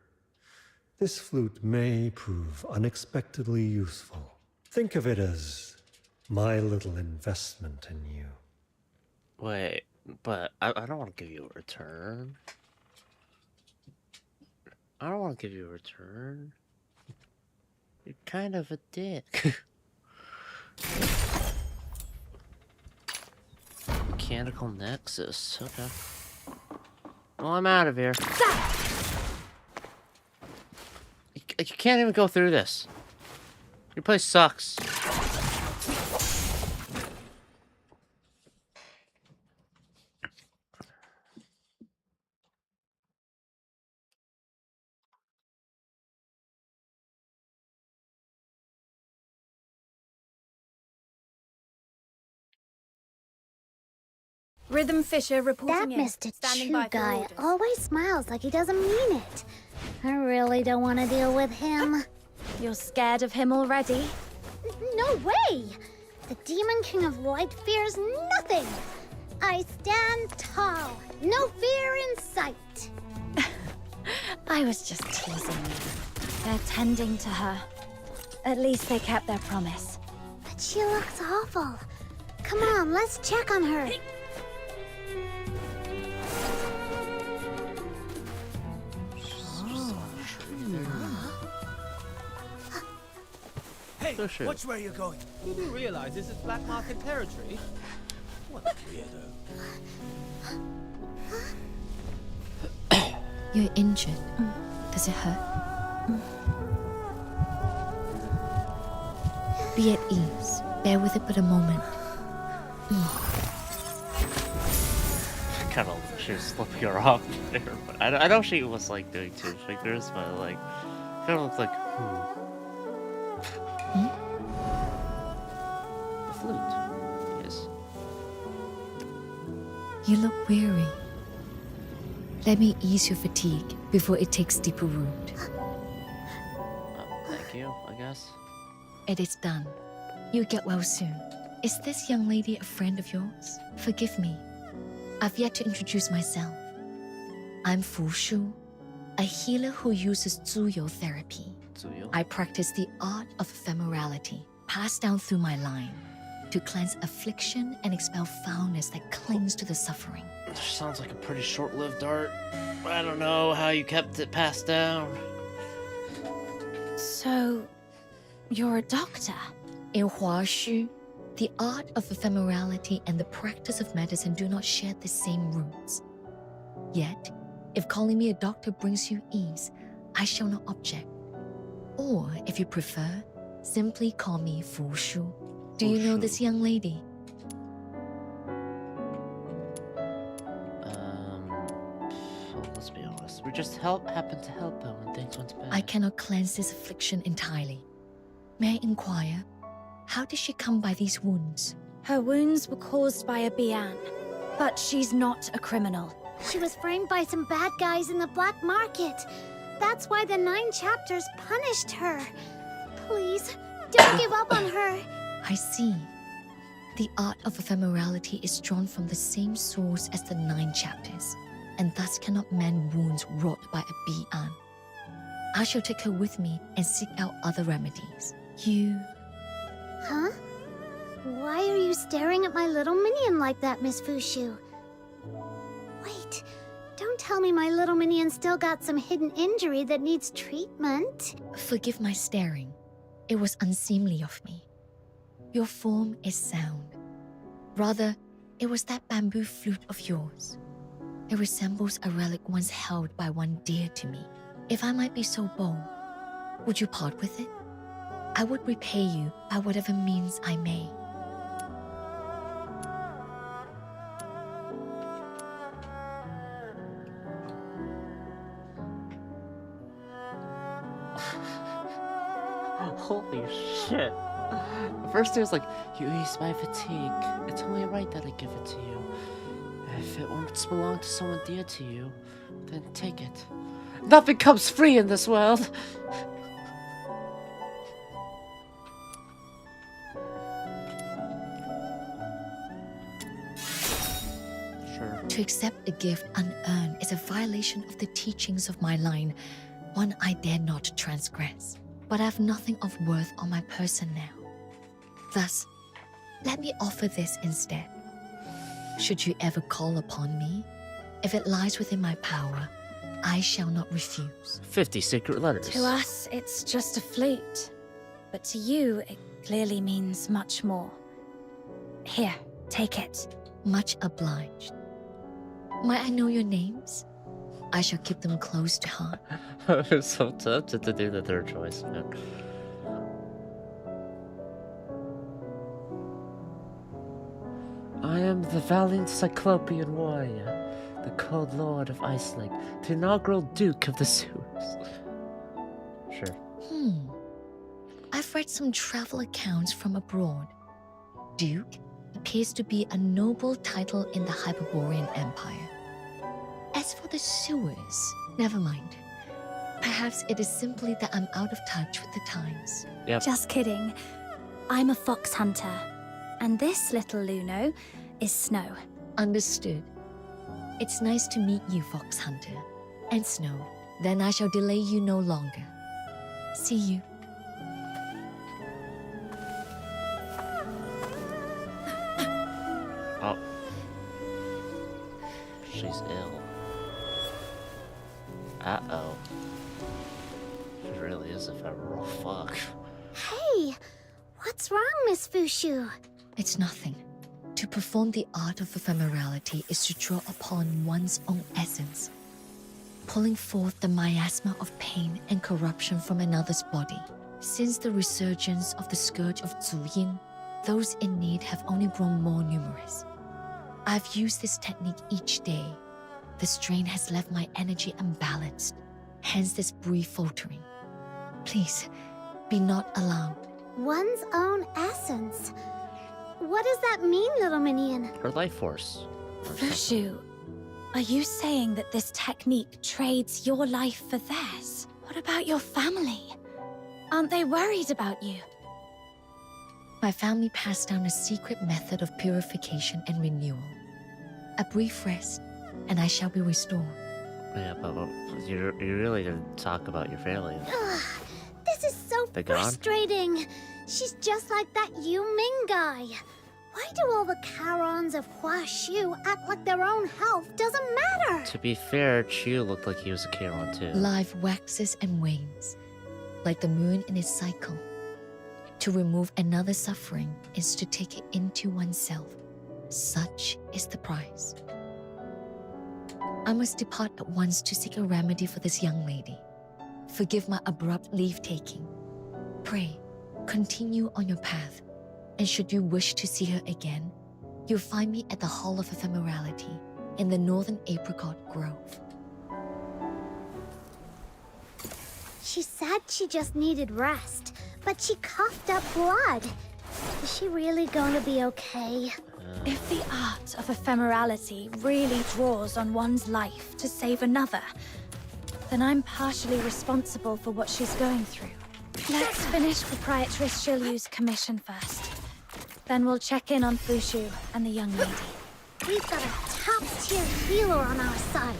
This flute may prove unexpectedly useful. Think of it as my little investment in you. Wait, but I don't want to give you a return. I don't want to give you a return. You're kind of a dick. Mechanical Nexus. Okay. Well, I'm out of here. You can't even go through this. Your place sucks. Rhythm Fisher reporting That in. Mr. Standing Chu by for guy orders. always smiles like he doesn't mean it. I really don't want to deal with him. You're scared of him already? No way! The Demon King of Light fears nothing. I stand tall, no fear in sight. I was just teasing you. They're tending to her. At least they kept their promise. But she looks awful. Come on, let's check on her. Hey, Huaxu. watch where you're going. You do realize this is black market territory? What a weirdo. You're injured. Does it hurt? Be at ease. Bear with it but a moment. Kind of, she was slipping her off there, but I know she was like doing 2 fingers, but like, kind of looked like, The flute. Yes. You look weary. Let me ease your fatigue before it takes deeper root. Thank you, I guess. It is done. You get well soon. Is this young lady a friend of yours? Forgive me. I've yet to introduce myself. I'm Fu Shu, a healer who uses Zuyou therapy. I practice the art of ephemerality, passed down through my line, to cleanse affliction and expel foulness that clings to the suffering. Sounds like a pretty short-lived art. I don't know how you kept it passed down. So, you're a doctor? In Huaxu, the art of ephemerality and the practice of medicine do not share the same roots. Yet, if calling me a doctor brings you ease, I shall not object. Or, if you prefer, simply call me Fu Shu. Do you know this young lady? Well, let's be honest. We just happened to help her when things went bad. I cannot cleanse this affliction entirely. May I inquire, how did she come by these wounds? Her wounds were caused by a Bian, but she's not a criminal. She was framed by some bad guys in the black market. That's why the 9 chapters punished her. Please, don't give up on her. I see. The art of ephemerality is drawn from the same source as the 9 chapters, and thus cannot mend wounds wrought by a Bian. I shall take her with me and seek out other remedies. You... Huh? Why are you staring at my little minion like that, Miss Fushu? Wait, don't tell me my little minion still got some hidden injury that needs treatment. Forgive my staring. It was unseemly of me. Your form is sound. Rather, it was that bamboo flute of yours. It resembles a relic once held by one dear to me. If I might be so bold, would you part with it? I would repay you by whatever means I may. Holy shit. At first it was like, you ease my fatigue. It's only right that I give it to you. If it once belonged to someone dear to you, then take it. Nothing comes free in this world. Sure. To accept a gift unearned is a violation of the teachings of my line, one I dare not transgress. But I have nothing of worth on my person now. Thus, let me offer this instead. Should you ever call upon me, if it lies within my power, I shall not refuse. 50 secret letters. To us, it's just a flute. But to you, it clearly means much more. Here, take it. Much obliged. Might I know your names? I shall keep them close to heart. I'm so tempted to do the third choice, man. I am the valiant Cyclopean warrior, the cold lord of Ice Lake, the inaugural Duke of the Sewers. Sure. I've read some travel accounts from abroad. Duke appears to be a noble title in the Hyperborean Empire. As for the sewers, never mind. Perhaps it is simply that I'm out of touch with the times. Yep. Just kidding. I'm a fox hunter. And this little Luno is Snow. Understood. It's nice to meet you, Fox Hunter. And Snow. Then I shall delay you no longer. See you. Oh. She's ill. Uh-oh. She really is a federal fuck. Hey, What's wrong, Miss Fushu? It's nothing. To perform the art of ephemerality is to draw upon one's own essence, pulling forth the miasma of pain and corruption from another's body. Since the resurgence of the scourge of Zuyin, those in need have only grown more numerous. I've used this technique each day. The strain has left my energy unbalanced, hence this brief faltering. Please, be not alarmed. One's own essence. What does that mean, little minion? Her life force. Fushu, are you saying that this technique trades your life for theirs? What about your family? Aren't they worried about you? My family passed down a secret method of purification and renewal. A brief rest, and I shall be restored. Yeah, but you really didn't talk about your family. Ugh, this is so frustrating. She's just like that Yu Ming guy. Why do all the Charons of Huaxu act like their own health doesn't matter? To be fair, Chu looked like he was a Charon too. Life waxes and wanes, like the moon in its cycle. To remove another suffering is to take it into oneself. Such is the price. I must depart at once to seek a remedy for this young lady. Forgive my abrupt leave-taking. Pray, continue on your path, and should you wish to see her again, you'll find me at the Hall of Ephemerality in the Northern Apricot Grove. She said she just needed rest, but she coughed up blood. Is she really going to be okay? If the art of ephemerality really draws on one's life to save another, then I'm partially responsible for what she's going through. Let's finish Proprietress Shilyu's commission first. Then we'll check in on Fushu and the young lady. We've got a top-tier healer on our side,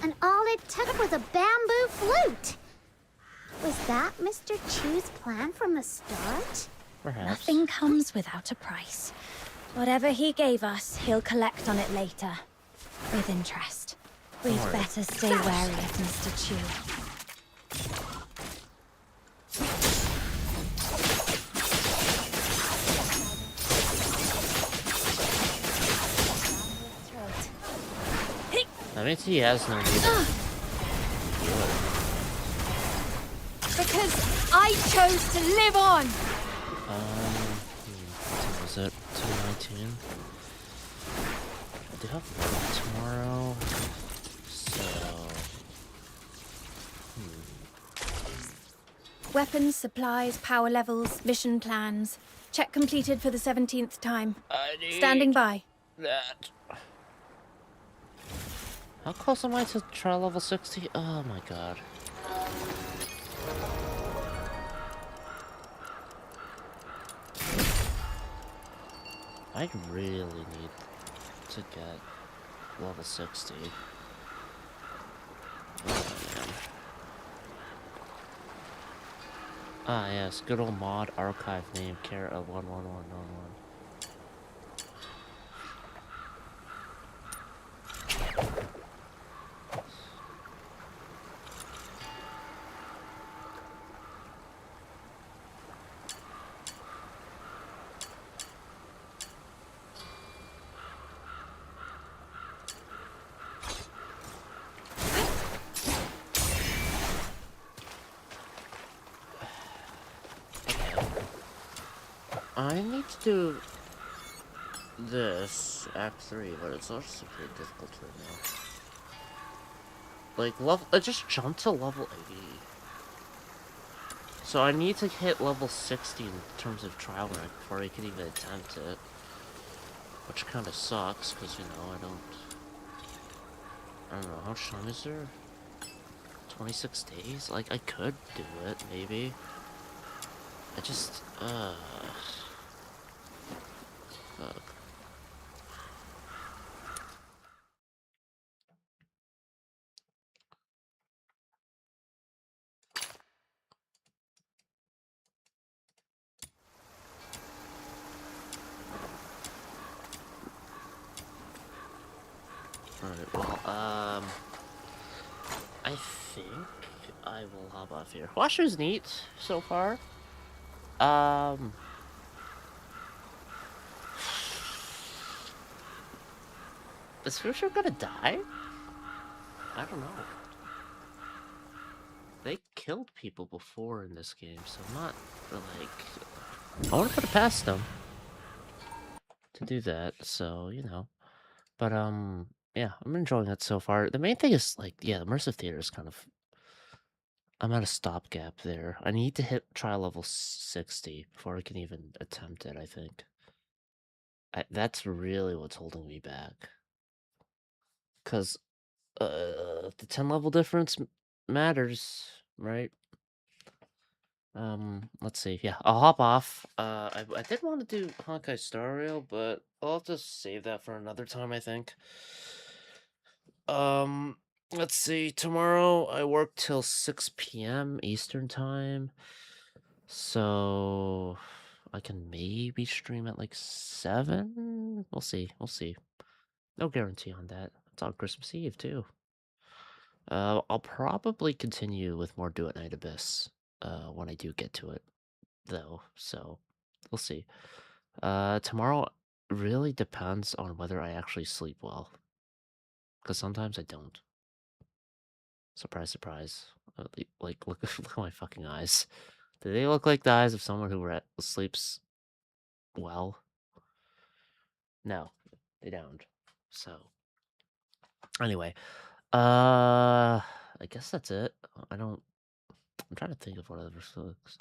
and all it took was a bamboo flute. Was that Mr. Chu's plan from the start? Perhaps. Nothing comes without a price. Whatever he gave us, he'll collect on it later. With interest. We'd better stay wary of Mr. Chu. That means he has no need. Because I chose to live on! What was it? 219? I do have work tomorrow, so... Weapons, supplies, power levels, mission plans. Check completed for the 17th time. Standing by. That. How close am I to trial level 60? Oh my god. I really need to get level 60. Oh man. Ah yes, good old mod archive name care of 11111. I need to do this Act 3, but it's also pretty difficult right now. Like level, I just jumped to level 80. So I need to hit level 60 in terms of trial rank before I can even attempt it. Which kind of sucks, because, you know, I don't know, how much time is there? 26 days? Like, I could do it, maybe. I just, fuck. Alright, well, I think I will hop off here. Huaxu's neat so far. Is Fuchsia gonna die? I don't know. They killed people before in this game, so I'm not, like... I want to put it past them to do that, so, you know. But, yeah, I'm enjoying it so far. The main thing is, like, yeah, the immersive theater is kind of... I'm at a stopgap there. I need to hit trial level 60 before I can even attempt it, I think. That's really what's holding me back. Because the 10 level difference matters, right? Let's see. Yeah, I'll hop off. I did want to do Honkai Star Rail, but I'll have to save that for another time, I think. Let's see. Tomorrow I work till 6 p.m. Eastern time. So I can maybe stream at like 7? We'll see. We'll see. No guarantee on that. It's on Christmas Eve, too. I'll probably continue with more Do It Night Abyss when I do get to it, though. So we'll see. Tomorrow really depends on whether I actually sleep well. Because sometimes I don't. Surprise, surprise. Like, look at my fucking eyes. Do they look like the eyes of someone who sleeps well? No, they don't. So, anyway, I guess that's it. I'm trying to think of what other looks.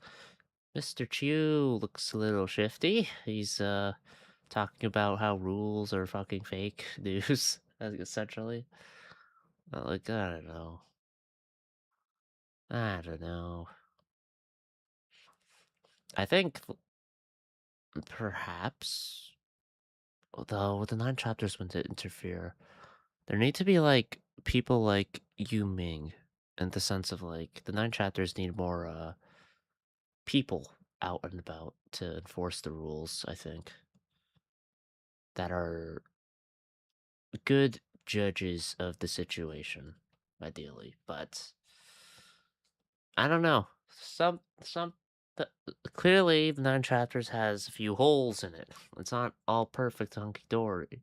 Mr. Chu looks a little shifty. He's talking about how rules are fucking fake news, essentially. Like, I don't know. I don't know. I think perhaps, though, the 9 chapters went to interfere. There need to be, like, people like Yu Ming, in the sense of, like, the 9 chapters need more, people out and about to enforce the rules, I think. That are good judges of the situation, ideally. But I don't know. Clearly, the 9 chapters has a few holes in it. It's not all perfect hunky-dory.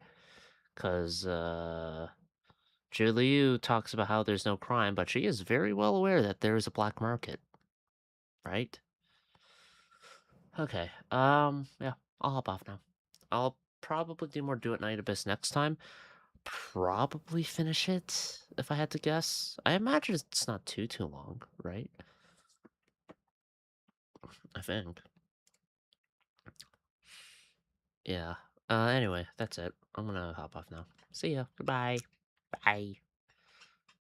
Because, Liu talks about how there's no crime, but she is very well aware that there is a black market. Right? Okay, yeah, I'll hop off now. I'll probably do more Do It Night Abyss next time. Probably finish it, if I had to guess. I imagine it's not too long, right? I think. Yeah. Anyway, that's it. I'm gonna hop off now. See ya. Goodbye. Bye.